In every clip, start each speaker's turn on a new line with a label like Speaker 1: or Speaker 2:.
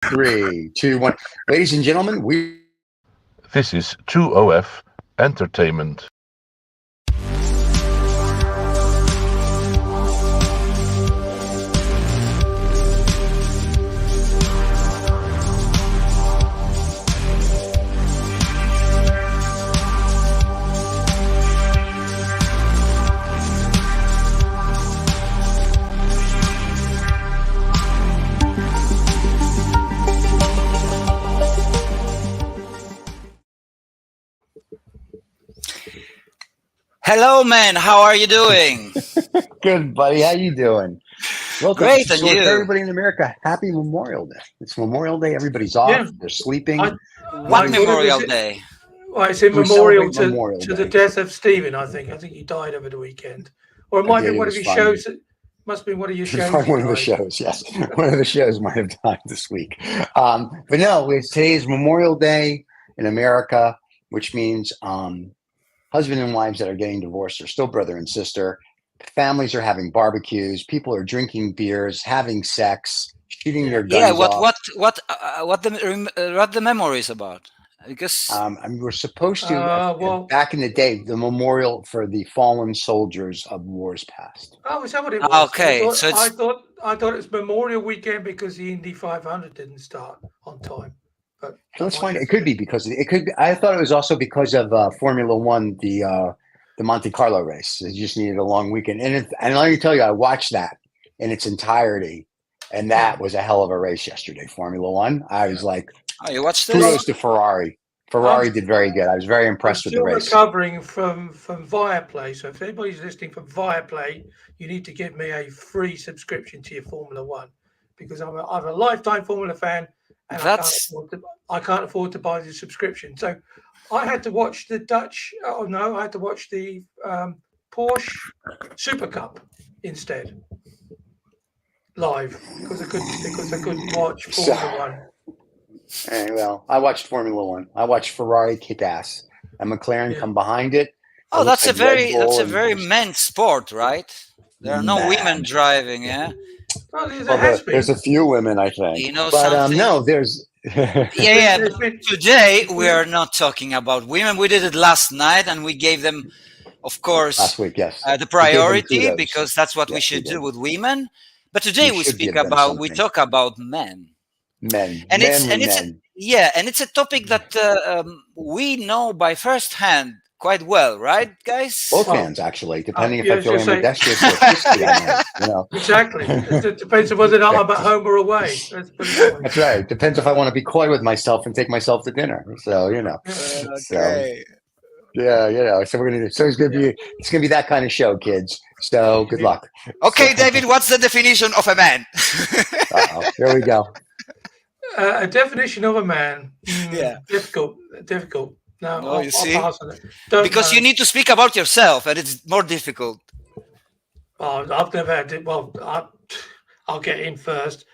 Speaker 1: 3, 2, 1. Ladies and gentlemen,
Speaker 2: This is 2OF Entertainment.
Speaker 3: Hello, man. How are you doing?
Speaker 1: good, buddy. How you doing? Welcome.
Speaker 3: Great, and
Speaker 1: So for
Speaker 3: you?
Speaker 1: everybody in America, happy Memorial Day. It's Memorial Day. Everybody's off.
Speaker 4: Yeah,
Speaker 1: They're sleeping.
Speaker 4: I
Speaker 3: What
Speaker 4: thought it
Speaker 3: Memorial
Speaker 4: was
Speaker 3: Day?
Speaker 4: well, it's in
Speaker 1: We
Speaker 4: memorial
Speaker 1: celebrate Memorial
Speaker 4: to the
Speaker 1: Day.
Speaker 4: death of Stephen. I think he died over the weekend, or it
Speaker 1: I
Speaker 4: might
Speaker 1: did.
Speaker 4: be
Speaker 1: It
Speaker 4: one of
Speaker 1: was
Speaker 4: his
Speaker 1: fun.
Speaker 4: shows. Must be one of your shows.
Speaker 1: Probably
Speaker 4: He
Speaker 1: one of the
Speaker 4: died.
Speaker 1: shows, yes. One of the shows might have died this week. But no, today is Memorial Day in America, which means husband and wives that are getting divorced are still brother and sister. Families are having barbecues. People are drinking beers, having sex, shooting their
Speaker 3: Yeah.
Speaker 1: guns off.
Speaker 3: What the memory is about? Because
Speaker 1: I mean, we're supposed to,
Speaker 4: Well,
Speaker 1: back in the day, the memorial for the fallen soldiers of wars past.
Speaker 4: oh, is that what it was?
Speaker 3: okay, so it's
Speaker 4: I thought it was Memorial Weekend because the Indy 500 didn't start on time. But
Speaker 1: So let's find it. It could be because it could be. I thought it was also because of Formula One, the Monte Carlo race. They just needed a long weekend, and let me tell you, I watched that in its entirety, and that was a hell of a race yesterday. Formula One. I was like,
Speaker 3: you watched
Speaker 1: kudos
Speaker 3: this?
Speaker 1: to Ferrari. Ferrari did very good. I was very
Speaker 4: I'm
Speaker 1: impressed with the
Speaker 4: still
Speaker 1: race.
Speaker 4: recovering from Viaplay. So if anybody's listening from Viaplay, you need to give me a free subscription to your Formula One because I'm a lifetime Formula fan, and
Speaker 3: That's
Speaker 4: I can't afford to buy the subscription. So I had to watch the Dutch. Oh no, I had to watch the Porsche Super Cup instead live because I couldn't watch Formula One.
Speaker 1: Well, I watched Formula One. I watched Ferrari kick ass, and McLaren come behind it.
Speaker 3: oh,
Speaker 1: It looks
Speaker 3: that's a
Speaker 1: like Red
Speaker 3: very
Speaker 1: Bull and
Speaker 3: men's sport, right? There are no women
Speaker 1: man.
Speaker 3: driving. Yeah.
Speaker 4: Well, there
Speaker 1: Well,
Speaker 4: has been.
Speaker 1: there's a few women, I think,
Speaker 3: You know
Speaker 1: but
Speaker 3: something?
Speaker 1: no, there's.
Speaker 3: Yeah.
Speaker 4: There's
Speaker 3: But
Speaker 4: been-
Speaker 3: today we are not talking about women. We did it last night, and we gave them, of course,
Speaker 1: Last week, yes.
Speaker 3: the
Speaker 1: We gave them
Speaker 3: priority
Speaker 1: kudos.
Speaker 3: because that's what we
Speaker 1: Yes, we
Speaker 3: should do
Speaker 1: did.
Speaker 3: with women. But today
Speaker 1: We
Speaker 3: we
Speaker 1: should
Speaker 3: speak
Speaker 1: give them
Speaker 3: about we
Speaker 1: something.
Speaker 3: talk about men,
Speaker 1: Men,
Speaker 3: and
Speaker 1: manly
Speaker 3: it's
Speaker 1: men.
Speaker 3: and it's a topic that we know by first hand quite well, right, guys?
Speaker 1: Both
Speaker 4: Well,
Speaker 1: hands, actually, depending if
Speaker 4: yeah, I
Speaker 1: I
Speaker 4: was
Speaker 1: feel
Speaker 4: just saying-
Speaker 1: ambidextrous or twisty.
Speaker 4: Exactly. It depends on whether or not I'm at home or away. Let's put it that way.
Speaker 1: That's right. Depends if I want to be coy with myself and take myself to dinner. So
Speaker 3: Okay.
Speaker 1: So we're gonna do. So it's gonna be that kind of show, kids. So good luck.
Speaker 3: Okay, David, what's the definition of a man?
Speaker 1: Here we go.
Speaker 4: A definition of a man.
Speaker 3: Yeah.
Speaker 4: Difficult. No,
Speaker 3: No, you see?
Speaker 4: I'll pass on it. Don't
Speaker 3: Because
Speaker 4: know.
Speaker 3: you need to speak about yourself, and it's more difficult.
Speaker 4: Oh, I've never had it. Well, I'll get in first.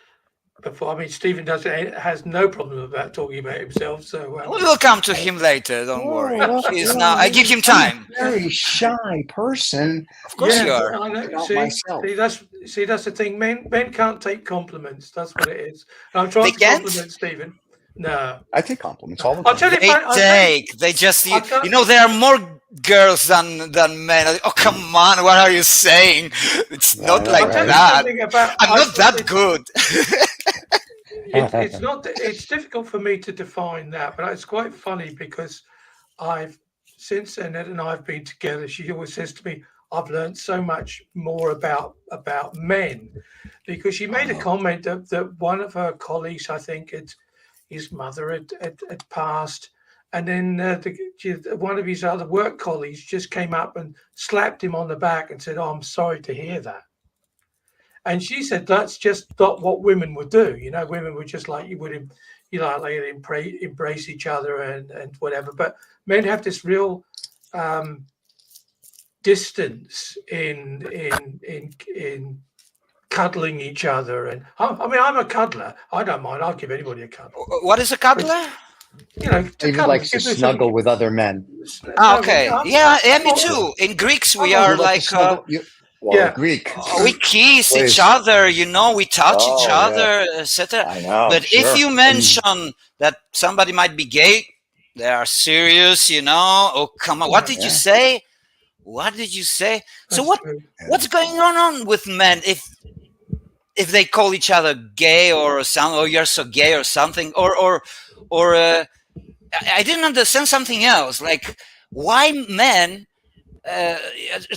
Speaker 4: Before, I mean, Stephen has no problem about talking about himself. So
Speaker 3: We will come to him later. Don't worry. He's now. I give him time.
Speaker 1: I'm a very shy person.
Speaker 3: Of course you are.
Speaker 4: I know.
Speaker 1: About
Speaker 4: See,
Speaker 1: myself.
Speaker 4: that's the thing. Men can't take compliments. That's what it is. And I'm trying
Speaker 3: They
Speaker 4: to
Speaker 3: can't?
Speaker 4: compliment Stephen. No,
Speaker 1: I take compliments all the
Speaker 4: I'll
Speaker 1: time.
Speaker 4: tell you.
Speaker 3: They just.
Speaker 4: I can't-
Speaker 3: You know, there are more girls than men. Oh, come on! What are you saying? It's
Speaker 1: Yeah,
Speaker 3: not
Speaker 1: I know,
Speaker 3: like
Speaker 4: I'll tell you
Speaker 3: that.
Speaker 4: something about.
Speaker 3: I'm not that good.
Speaker 4: It's not. It's difficult for me to define that, but it's quite funny because since Annette and I've been together, she always says to me, "I've learned so much more about men," because she made a comment that one of her colleagues, I think, his mother had passed, and then one of his other work colleagues just came up and slapped him on the back and said, "Oh, I'm sorry to hear that." And she said that's just not what women would do. You know, women would just like embrace each other and whatever. But men have this real distance in cuddling each other. And I mean, I'm a cuddler. I don't mind. I'll give anybody a cuddle.
Speaker 3: What is a cuddler?
Speaker 4: You know, to
Speaker 1: David
Speaker 4: cuddle,
Speaker 1: likes to
Speaker 4: give me some-
Speaker 1: snuggle with other men.
Speaker 3: Ah, okay.
Speaker 4: No,
Speaker 3: Yeah, me too. In Greeks, we
Speaker 1: You
Speaker 3: are
Speaker 1: like to
Speaker 3: like.
Speaker 1: snuggle- Well,
Speaker 4: Yeah.
Speaker 1: Greek.
Speaker 3: We kiss
Speaker 1: Please.
Speaker 3: each other, you know, we touch each
Speaker 1: Oh, yeah.
Speaker 3: other, etc.
Speaker 1: I know.
Speaker 3: But
Speaker 1: sure.
Speaker 3: if you mention that somebody might be gay, they are serious, you know. Oh, come on. What did you say? What did you say? So
Speaker 4: That's true.
Speaker 3: what's going on with men if they call each other gay or something, or you're so gay or something, or I didn't understand something else. Like, why men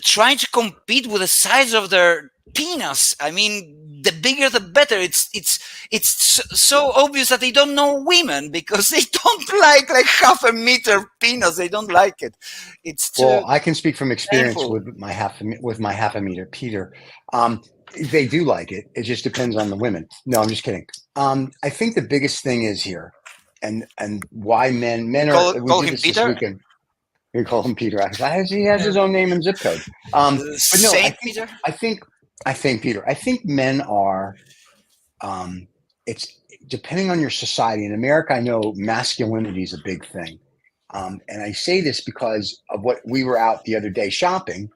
Speaker 3: trying to compete with the size of their penis? I mean, the bigger the better. It's so obvious that they don't know women because they don't like half a meter penis. They don't like it. It's too
Speaker 1: Well, I can speak from experience
Speaker 3: painful.
Speaker 1: with my half a meter, Peter. They do like it. It just depends on the women. No, I'm just kidding. I think the biggest thing is here, and why men are. We
Speaker 3: Call
Speaker 1: did
Speaker 3: him
Speaker 1: this
Speaker 3: Peter.
Speaker 1: weekend. We call him Peter. He has his own name and zip code. But no,
Speaker 3: Saint Peter.
Speaker 1: I think Peter. I think men are. It's depending on your society. In America, I know masculinity is a big thing. And I say this because of what we were out the other day shopping,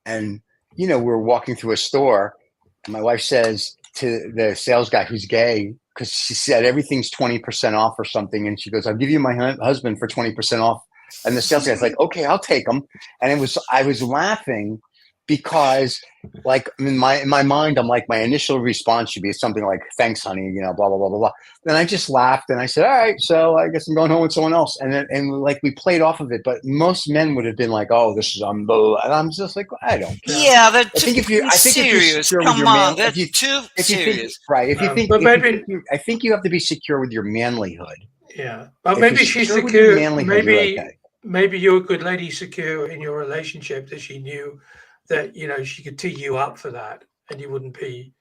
Speaker 1: and we were walking through a store, and my wife says to the sales guy who's gay, because she said everything's 20% off or something, and she goes, "I'll give you my husband for 20% off." And the sales guy's like, "Okay, I'll take him." And I was laughing because, like, in my mind, I'm like, my initial response should be something like, "Thanks, honey," blah blah blah blah blah. Then I just laughed and I said, "All right, so I guess I'm going home with someone else." And like we played off of it, but most men would have been like, "Oh, this is unbelievable," and I'm just like, I don't care.
Speaker 3: Yeah, they're
Speaker 1: I think if you're
Speaker 3: serious.
Speaker 1: secure with your
Speaker 3: Come on,
Speaker 1: man,
Speaker 3: they're
Speaker 1: if you
Speaker 3: too
Speaker 1: think
Speaker 3: serious.
Speaker 1: right, I think you have to be secure with your manlyhood.
Speaker 4: Yeah, but
Speaker 1: If
Speaker 4: maybe
Speaker 1: you're
Speaker 4: she's
Speaker 1: secure with your
Speaker 4: secure.
Speaker 1: manlyhood, you're okay.
Speaker 4: Maybe you're a good lady, secure in your relationship, that she knew that she could tee you up for that, and you wouldn't be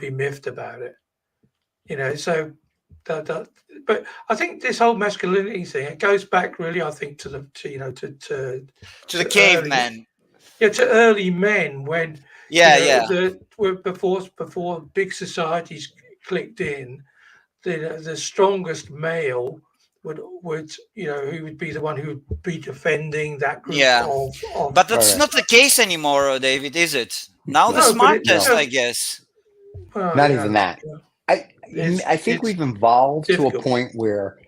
Speaker 4: miffed about it. So that. But I think this whole masculinity thing, it goes back really, I think, to the
Speaker 3: cavemen.
Speaker 4: To early men when before big societies clicked in, the strongest male would who would be the one who would be defending that group of
Speaker 3: but that's not the case anymore, David, is it? Now the smartest, I guess.
Speaker 1: Not even that. I think we've evolved to a point where,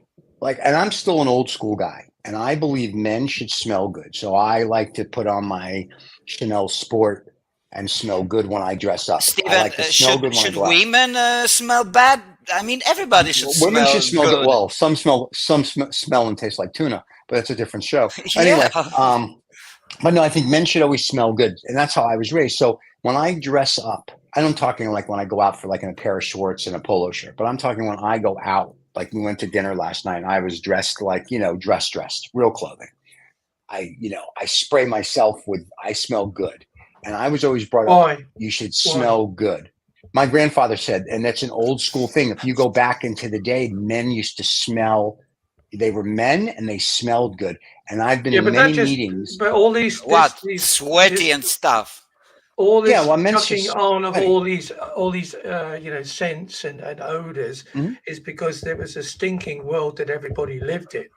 Speaker 1: like, and I'm still an old school guy, and I believe men should smell good. So I like to put on my Chanel Sport and smell good when I dress up.
Speaker 3: Steven,
Speaker 1: I like to smell good when I go out.
Speaker 3: Should women smell bad? I mean, everybody should smell good.
Speaker 1: Women should smell good. Well, some smell and taste like tuna, but that's a different show. Anyway, but no, I think men should always smell good, and that's how I was raised. So when I dress up, I'm talking like when I go out for like in a pair of shorts and a polo shirt, but I'm talking when I go out, like we went to dinner last night and I was dressed like, dressed, real clothing. I spray myself I smell good. And I was always brought up, you should smell good. My grandfather said, and that's an old school thing. If you go back into the day, men used to smell, they were men and they smelled good. And I've been in many meetings.
Speaker 4: But all these
Speaker 3: sweaty and stuff.
Speaker 4: All this chucking on of all these scents and odors is because there was a stinking world that everybody lived in.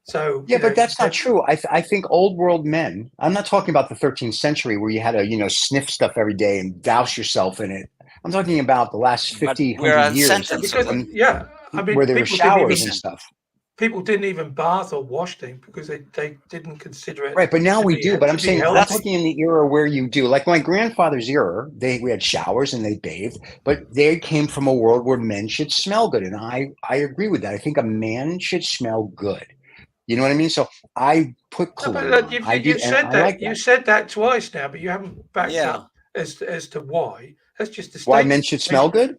Speaker 4: So
Speaker 1: but that's not true. I think old world men. I'm not talking about the 13th century where you had to sniff stuff every day and douse yourself in it. I'm talking about the last 50, 100 years.
Speaker 4: Where
Speaker 1: there were showers and stuff.
Speaker 4: People didn't even bath or wash things because they didn't consider it.
Speaker 1: Right, but now we do. But I'm saying I'm talking in the era where you do. Like my grandfather's era, we had showers and they bathed, but they came from a world where men should smell good, and I agree with that. I think a man should smell good. You know what I mean? So I put cologne on.
Speaker 4: You said that twice now, but you haven't backed up as to why. That's just a
Speaker 1: why men should smell good.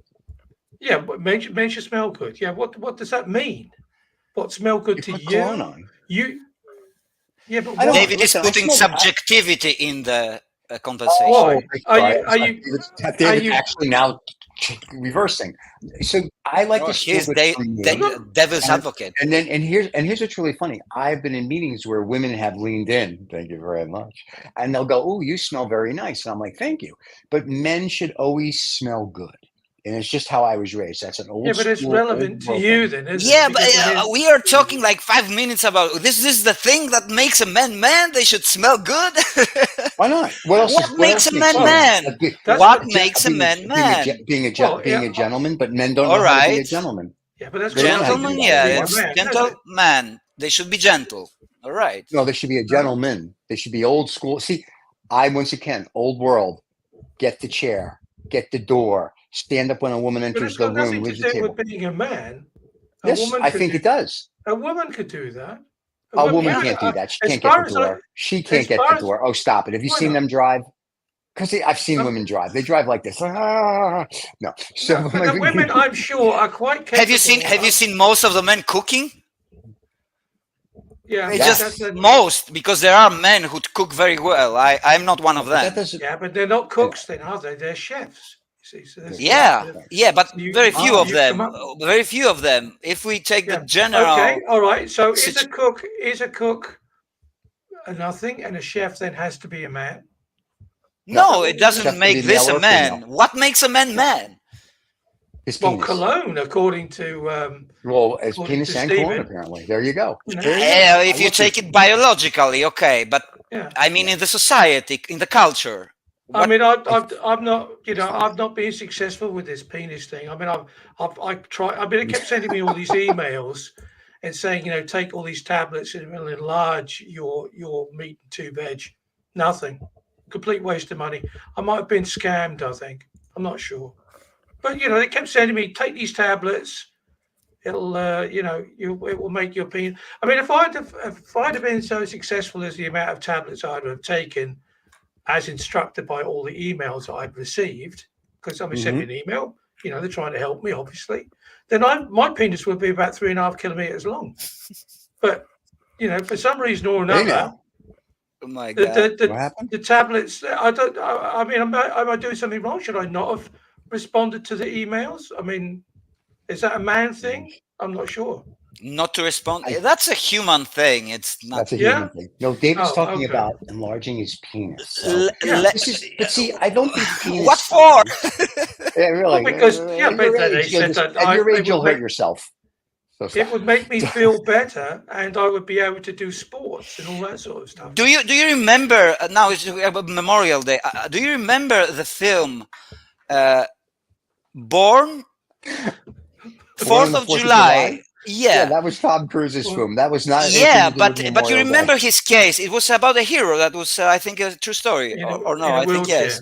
Speaker 4: Yeah, but men should smell good. Yeah, what does that mean? What smell good to you?
Speaker 1: On.
Speaker 4: But
Speaker 3: David is putting subjectivity in the conversation.
Speaker 4: Oh,
Speaker 1: are you actually now reversing? So I like to
Speaker 3: here's devil's advocate.
Speaker 1: And here's what's really funny. I've been in meetings where women have leaned in, thank you very much, and they'll go, "Oh, you smell very nice," and I'm like, "Thank you." But men should always smell good. and it's just how I was raised. That's an old
Speaker 4: Yeah, but it's
Speaker 1: school,
Speaker 4: relevant to
Speaker 1: old
Speaker 4: you
Speaker 1: thing.
Speaker 4: then, isn't
Speaker 3: Yeah,
Speaker 4: it?
Speaker 3: but
Speaker 4: Because, I mean,
Speaker 3: we are talking like 5 minutes about this is the thing that makes a man man. They should smell good.
Speaker 1: Why not? What else?
Speaker 3: What makes
Speaker 1: else
Speaker 3: a
Speaker 1: makes
Speaker 3: man
Speaker 1: you
Speaker 3: man?
Speaker 4: that's
Speaker 3: What
Speaker 4: what-
Speaker 3: makes a man man?
Speaker 4: well,
Speaker 1: being a gentleman? But men don't
Speaker 3: All
Speaker 1: know how to be a
Speaker 3: right.
Speaker 1: gentleman.
Speaker 4: yeah, but that's
Speaker 1: They don't know how to do
Speaker 3: Gentlemen,
Speaker 1: that
Speaker 3: yeah,
Speaker 4: being a
Speaker 1: anymore.
Speaker 3: it's
Speaker 4: man, isn't it?
Speaker 3: gentleman. They should be gentle. All right.
Speaker 1: No, they should be a gentleman. They should be old school. See, once again, old world. Get the chair, get the door, stand up when a woman
Speaker 4: But
Speaker 1: enters
Speaker 4: it's
Speaker 1: the
Speaker 4: got
Speaker 1: room,
Speaker 4: nothing to
Speaker 1: leaves the
Speaker 4: do with
Speaker 1: table.
Speaker 4: being a man. A
Speaker 1: Yes,
Speaker 4: woman
Speaker 1: I
Speaker 4: could
Speaker 1: think
Speaker 4: do,
Speaker 1: it does.
Speaker 4: a woman could do that.
Speaker 1: A woman
Speaker 3: Yeah.
Speaker 1: can't do that. She
Speaker 4: as
Speaker 1: can't get
Speaker 4: far
Speaker 1: the
Speaker 4: as I-
Speaker 1: door. She can't
Speaker 4: as
Speaker 1: get
Speaker 4: far
Speaker 1: the
Speaker 4: as-
Speaker 1: door. Oh, stop it. Have you
Speaker 4: Why
Speaker 1: seen
Speaker 4: not?
Speaker 1: them drive? Because I've seen
Speaker 4: Um,
Speaker 1: women drive. They drive like this. No. So
Speaker 4: No, but the women, I'm sure, are quite capable.
Speaker 3: Have you seen most of the men cooking?
Speaker 4: Yeah,
Speaker 3: It's
Speaker 1: Yeah.
Speaker 3: just most, because there are men who cook very well. I'm not one of
Speaker 1: But that
Speaker 3: them.
Speaker 1: doesn't.
Speaker 4: yeah, but they're not cooks then, are they? They're chefs. You see, so there's-
Speaker 3: Yeah, but
Speaker 4: You-
Speaker 3: very few
Speaker 4: you
Speaker 3: of them.
Speaker 4: come up-
Speaker 3: Very few of them. If we take
Speaker 4: Yeah.
Speaker 3: the general,
Speaker 4: Okay, all right. So is
Speaker 3: situ-
Speaker 4: a cook a nothing, and a chef then has to be a man?
Speaker 3: no, it
Speaker 1: Chef
Speaker 3: doesn't
Speaker 1: can
Speaker 3: make
Speaker 1: be
Speaker 3: this
Speaker 1: male
Speaker 3: a
Speaker 1: or
Speaker 3: man.
Speaker 1: female.
Speaker 3: What makes a man man?
Speaker 1: His
Speaker 4: Well,
Speaker 1: penis.
Speaker 4: cologne, according to
Speaker 1: Well, it's
Speaker 4: according
Speaker 1: penis
Speaker 4: to
Speaker 1: and
Speaker 4: Stephen.
Speaker 1: cologne, apparently. There you go.
Speaker 4: you know,
Speaker 1: There you go.
Speaker 3: If
Speaker 1: I
Speaker 3: you
Speaker 1: looked
Speaker 3: take
Speaker 1: at-
Speaker 3: it biologically, okay, but
Speaker 4: yeah.
Speaker 3: I mean in the society, in the culture.
Speaker 4: I
Speaker 3: What-
Speaker 4: mean, I'm not, I've not been successful with this penis thing. I mean, I tried. I mean, it kept sending me all these emails and saying, take all these tablets and it'll enlarge your meat and 2 veg. Nothing. Complete waste of money. I might have been scammed. I think. I'm not sure. But they kept sending me, take these tablets. It'll, it will make your penis. I mean, if I'd have been so successful as the amount of tablets I'd have taken, as instructed by all the emails that I'd received, because somebody sent me an email, they're trying to help me, obviously, then my penis would be about 3.5 kilometers long. But, for some reason or
Speaker 1: Hey,
Speaker 4: another,
Speaker 1: now.
Speaker 3: oh my God.
Speaker 1: What happened?
Speaker 4: the tablets, I mean, am I doing something wrong? Should I not have responded to the emails? I mean, is that a man thing? I'm not sure.
Speaker 3: Not to respond. That's a human thing. It's not.
Speaker 1: That's a
Speaker 4: Yeah?
Speaker 1: human thing. No, David's
Speaker 4: Oh,
Speaker 1: talking
Speaker 4: okay.
Speaker 1: about enlarging his penis. So
Speaker 4: Yeah.
Speaker 1: but see, I don't think penis.
Speaker 3: What for?
Speaker 1: Yeah, really.
Speaker 4: Well, because,
Speaker 1: at
Speaker 4: but
Speaker 1: your
Speaker 4: then they
Speaker 1: age, you'll
Speaker 4: said
Speaker 1: just-
Speaker 4: that
Speaker 1: at your
Speaker 4: it
Speaker 1: age, you'll
Speaker 4: would
Speaker 1: hurt
Speaker 4: make-
Speaker 1: yourself. So
Speaker 4: It
Speaker 1: stop.
Speaker 4: would make me feel better, and I would be able to do sports and all that sort of stuff.
Speaker 3: Do you remember? Now it's Memorial Day. Do you remember the film Born?
Speaker 1: Born on
Speaker 3: 4th
Speaker 1: the
Speaker 3: of
Speaker 1: 4th of
Speaker 3: July.
Speaker 1: Yeah,
Speaker 3: Yeah.
Speaker 1: that was Tom Cruise's film. That was not. anything
Speaker 3: Yeah,
Speaker 1: to do
Speaker 3: but
Speaker 1: with
Speaker 3: you
Speaker 1: Memorial
Speaker 3: remember
Speaker 1: Day.
Speaker 3: his case. It was about a hero that was, I think, a true story,
Speaker 4: In a-
Speaker 3: or no?
Speaker 4: in a
Speaker 3: I think
Speaker 4: wheelchair.
Speaker 3: yes.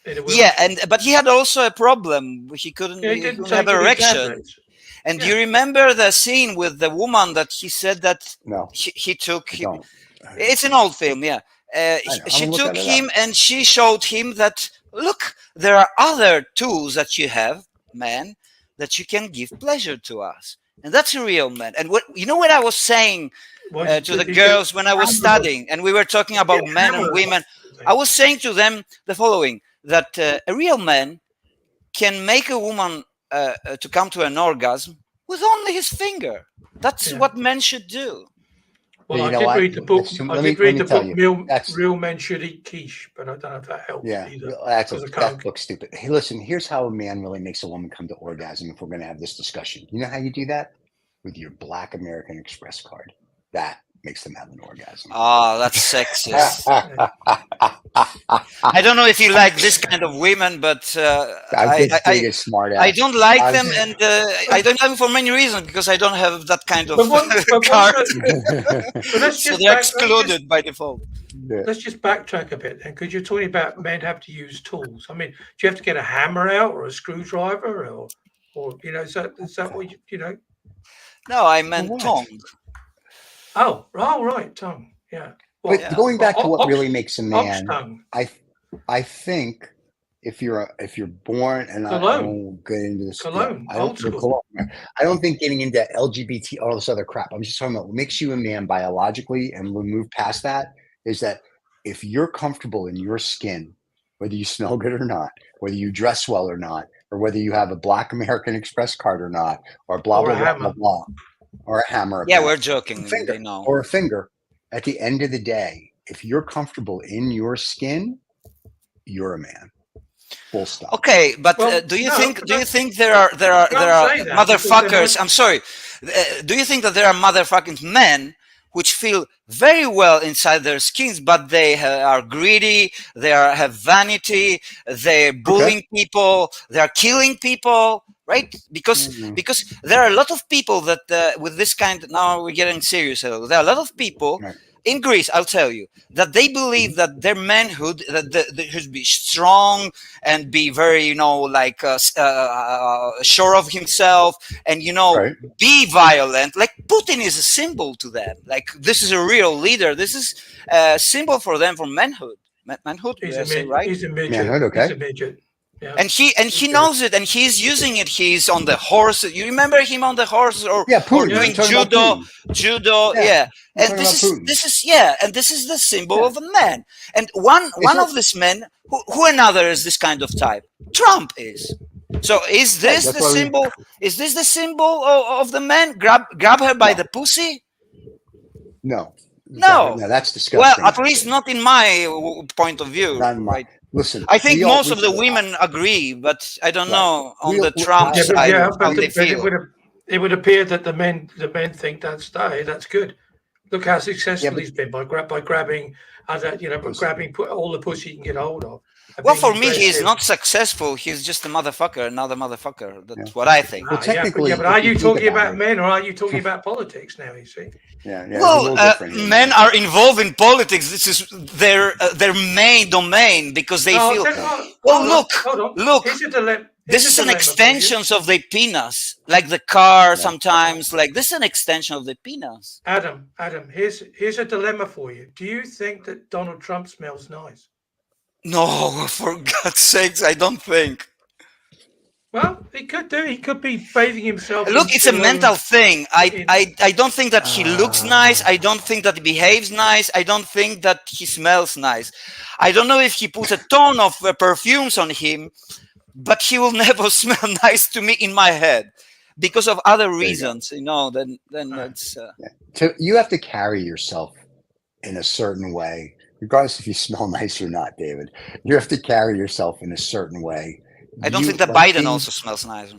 Speaker 4: In a
Speaker 3: Yeah,
Speaker 4: wheelchair.
Speaker 3: but he had also a problem. He couldn't,
Speaker 4: Yeah,
Speaker 3: he
Speaker 4: didn't
Speaker 3: couldn't have
Speaker 4: take any
Speaker 3: erection.
Speaker 4: tablets.
Speaker 3: And do
Speaker 4: Yeah.
Speaker 3: you remember the scene with the woman that he said that
Speaker 1: No,
Speaker 3: he took?
Speaker 1: I don't.
Speaker 3: It's an old film, yeah.
Speaker 1: know.
Speaker 3: She
Speaker 1: I'm gonna
Speaker 3: took
Speaker 1: look it
Speaker 3: him and she showed him that, look, there are other tools that you have, man, that you can give pleasure to us. And that's a real man. And what I was saying
Speaker 4: Well,
Speaker 3: to the
Speaker 4: you
Speaker 3: girls when I was
Speaker 4: hammer
Speaker 3: studying, and we were talking about
Speaker 4: Yeah,
Speaker 3: men and
Speaker 4: hammer
Speaker 3: women,
Speaker 4: them.
Speaker 3: I was saying to them the following, that a real man can make a woman to come to an orgasm with only his finger. That's
Speaker 4: Yeah.
Speaker 3: what men should do.
Speaker 4: Well,
Speaker 1: You
Speaker 4: I
Speaker 1: know
Speaker 4: did
Speaker 1: what?
Speaker 4: read the book.
Speaker 1: Listen,
Speaker 4: I
Speaker 1: let
Speaker 4: did
Speaker 1: me
Speaker 4: read the
Speaker 1: tell
Speaker 4: book.
Speaker 1: you, that's-
Speaker 4: Real Men Should Eat Quiche, but I don't know if that helps
Speaker 1: Yeah,
Speaker 4: either.
Speaker 1: that
Speaker 4: Because I can't-
Speaker 1: looks stupid. Hey, listen, here's how a man really makes a woman come to orgasm if we're going to have this discussion. You know how you do that? With your Black American Express card. That makes them have an orgasm.
Speaker 3: Ah, that's sexist. I don't know if you like this kind of women, but
Speaker 1: I'm just being a smart ass.
Speaker 3: I don't like
Speaker 1: I'm-
Speaker 3: them, and I don't like them for many reasons, because I don't have that kind of
Speaker 4: But but
Speaker 3: card,
Speaker 4: let's
Speaker 3: so
Speaker 4: just
Speaker 3: they're
Speaker 4: back-
Speaker 3: excluded by default.
Speaker 1: Yeah.
Speaker 4: let's just backtrack a bit then, because you're talking about men have to use tools. I mean, do you have to get a hammer out or a screwdriver or is that what you know?
Speaker 3: No, I meant
Speaker 1: what?
Speaker 3: tongue.
Speaker 4: Oh, right, tongue. Yeah.
Speaker 1: But
Speaker 3: Yeah.
Speaker 1: going back to what
Speaker 4: Ox-
Speaker 1: really makes a
Speaker 4: Ox
Speaker 1: man,
Speaker 4: tongue.
Speaker 1: I think if you're born, and I
Speaker 4: Cologne.
Speaker 1: don't get into this,
Speaker 4: Cologne,
Speaker 1: I don't,
Speaker 4: old
Speaker 1: the
Speaker 4: school.
Speaker 1: cologne. I don't think getting into LGBT, all this other crap. I'm just talking about what makes you a man biologically, and we'll move past that. Is that if you're comfortable in your skin, whether you smell good or not, whether you dress well or not, or whether you have a Black American Express card or not, or blah
Speaker 4: Or
Speaker 1: blah
Speaker 4: a
Speaker 1: blah,
Speaker 4: hammer.
Speaker 1: blah blah, or a hammer,
Speaker 3: Yeah,
Speaker 1: apparently.
Speaker 3: we're joking.
Speaker 1: Finger,
Speaker 3: They know.
Speaker 1: or a finger. At the end of the day, if you're comfortable in your skin, you're a man. Full stop.
Speaker 3: Okay, but
Speaker 4: Well,
Speaker 3: do you
Speaker 4: no,
Speaker 3: think
Speaker 4: but
Speaker 3: there are
Speaker 4: say that because there
Speaker 3: motherfuckers?
Speaker 4: might-
Speaker 3: I'm sorry. Do you think that there are motherfucking men which feel very well inside their skins, but they are greedy, have vanity, they're bullying people, they are killing people, right? Because there are a lot of people that with this kind. Now we're getting serious. There are a lot of people
Speaker 1: Right.
Speaker 3: in Greece, I'll tell you, that they believe that their manhood, that they should be strong and be very, like sure of himself, and
Speaker 1: Right.
Speaker 3: be violent. Like Putin is a symbol to them. Like this is a real leader. This is a symbol for them for manhood. Manhood,
Speaker 4: he's
Speaker 3: did I
Speaker 4: a
Speaker 3: say
Speaker 4: midget.
Speaker 3: right?
Speaker 4: He's a midget.
Speaker 1: Manhood, okay.
Speaker 4: He's a midget. Yeah.
Speaker 3: And he knows it, and he's using it. He's on the horse. You remember him on the horse, or
Speaker 1: Putin.
Speaker 3: doing
Speaker 1: You're talking about
Speaker 3: judo,
Speaker 1: Yeah.
Speaker 3: yeah.
Speaker 1: You're
Speaker 3: And
Speaker 1: talking
Speaker 3: this
Speaker 1: about Putin.
Speaker 3: and this is the symbol of a man. And one of these men, who another is this kind of type? Trump is. So is this
Speaker 1: that's
Speaker 3: the
Speaker 1: why
Speaker 3: symbol? Is this the symbol of the man? Grab her by the pussy?
Speaker 1: No.
Speaker 3: No.
Speaker 1: That's disgusting.
Speaker 3: Well, at least not in my point of view.
Speaker 1: Not in my-
Speaker 3: Right?
Speaker 1: Listen,
Speaker 3: I think most of the women agree, but I don't know on the Trump
Speaker 4: Yeah,
Speaker 3: side how
Speaker 4: but
Speaker 3: they feel.
Speaker 4: it would appear that the men think that's good. Look how successful he's been by grabbing, all the pussy you can get hold of.
Speaker 3: Well, for me, he's not successful. He's just another motherfucker. That's what I think.
Speaker 1: Well, technically,
Speaker 4: but are
Speaker 1: if you
Speaker 4: you
Speaker 1: think
Speaker 4: talking
Speaker 1: about
Speaker 4: about men or are you talking about politics now? You see.
Speaker 1: Yeah,
Speaker 3: well, men are involved in politics. This is their main domain because they feel. Look. This is an extension of the penis, like the car. Sometimes, like this is an extension of the penis.
Speaker 4: Adam, here's a dilemma for you. Do you think that Donald Trump smells nice?
Speaker 3: No, for God's sakes, I don't think.
Speaker 4: Well, he could do. He could be bathing himself.
Speaker 3: Look, it's a mental thing. I don't think that he looks nice. I don't think that he behaves nice. I don't think that he smells nice. I don't know if he puts a ton of perfumes on him, but he will never smell nice to me in my head because of other reasons. Then that's.
Speaker 1: So you have to carry yourself in a certain way, regardless if you smell nice or not, David. You have to carry yourself in a certain way.
Speaker 3: I don't think that Biden also smells nice,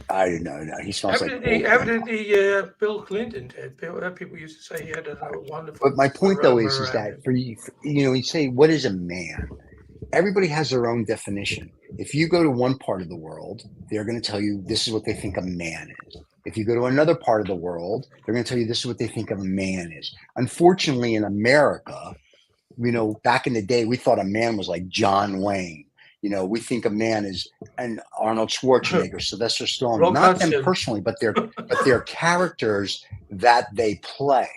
Speaker 1: I don't know. No, he smells like.
Speaker 4: Evidently, Bill Clinton did. People used to say he had a wonderful.
Speaker 1: But my point, though, is that for you, you say, what is a man? Everybody has their own definition. If you go to one part of the world, they're going to tell you this is what they think a man is. If you go to another part of the world, they're going to tell you this is what they think of a man is. Unfortunately, in America, back in the day, we thought a man was like John Wayne. We think a man is an Arnold Schwarzenegger, Sylvester Stallone, not them personally, but their characters that they play,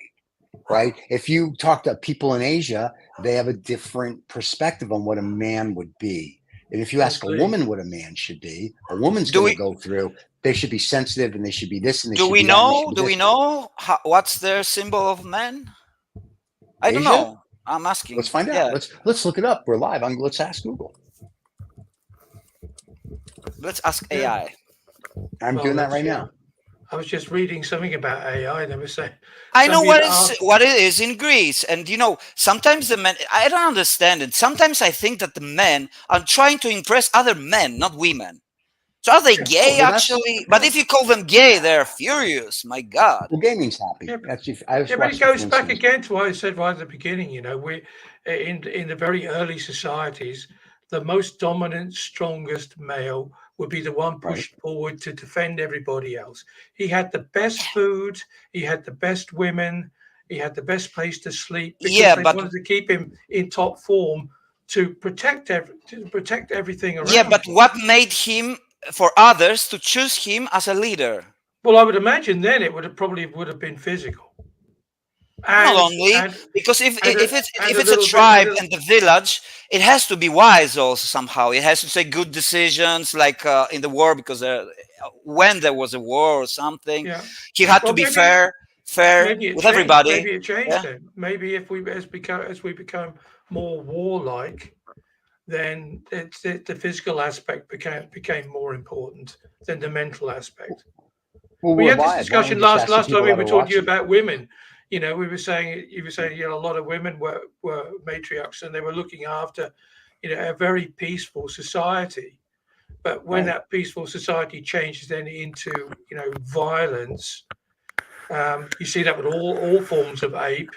Speaker 1: right? If you talk to people in Asia, they have a different perspective on what a man would be. And if you ask a woman what a man should be, a woman's going to go through, they should be sensitive and they should be this and they should be that.
Speaker 3: Do we know what's their symbol of man? I don't know. I'm asking.
Speaker 1: Let's find out. Let's look it up. We're live. Let's ask Google.
Speaker 3: Let's ask AI.
Speaker 1: I'm doing that right now.
Speaker 4: I was just reading something about AI. They were saying.
Speaker 3: I know what it is in Greece, and sometimes the men. I don't understand it. Sometimes I think that the men are trying to impress other men, not women. So are they gay actually? But if you call them gay, they're furious. My God.
Speaker 1: Well, gay means happy.
Speaker 4: But it goes back again to what I said right at the beginning. We in the very early societies, the most dominant, strongest male would be the one pushed forward to defend everybody else. He had the best food, he had the best women, he had the best place to sleep. Because they wanted to keep him in top form to protect everything around.
Speaker 3: Yeah, but what made him for others to choose him as a leader?
Speaker 4: Well, I would imagine then it would have been physical.
Speaker 3: Not only because if it's a tribe and the village, it has to be wise also somehow. It has to take good decisions, like in the war, because when there was a war or something, he had to be fair with everybody.
Speaker 4: Maybe it changed then. Maybe as we become more warlike, then the physical aspect became more important than the mental aspect.
Speaker 1: Well,
Speaker 4: we had this discussion last time we were talking about women. You were saying a lot of women were matriarchs and they were looking after, a very peaceful society. But when
Speaker 1: Right.
Speaker 4: that peaceful society changes then into violence, you see that with all forms of ape.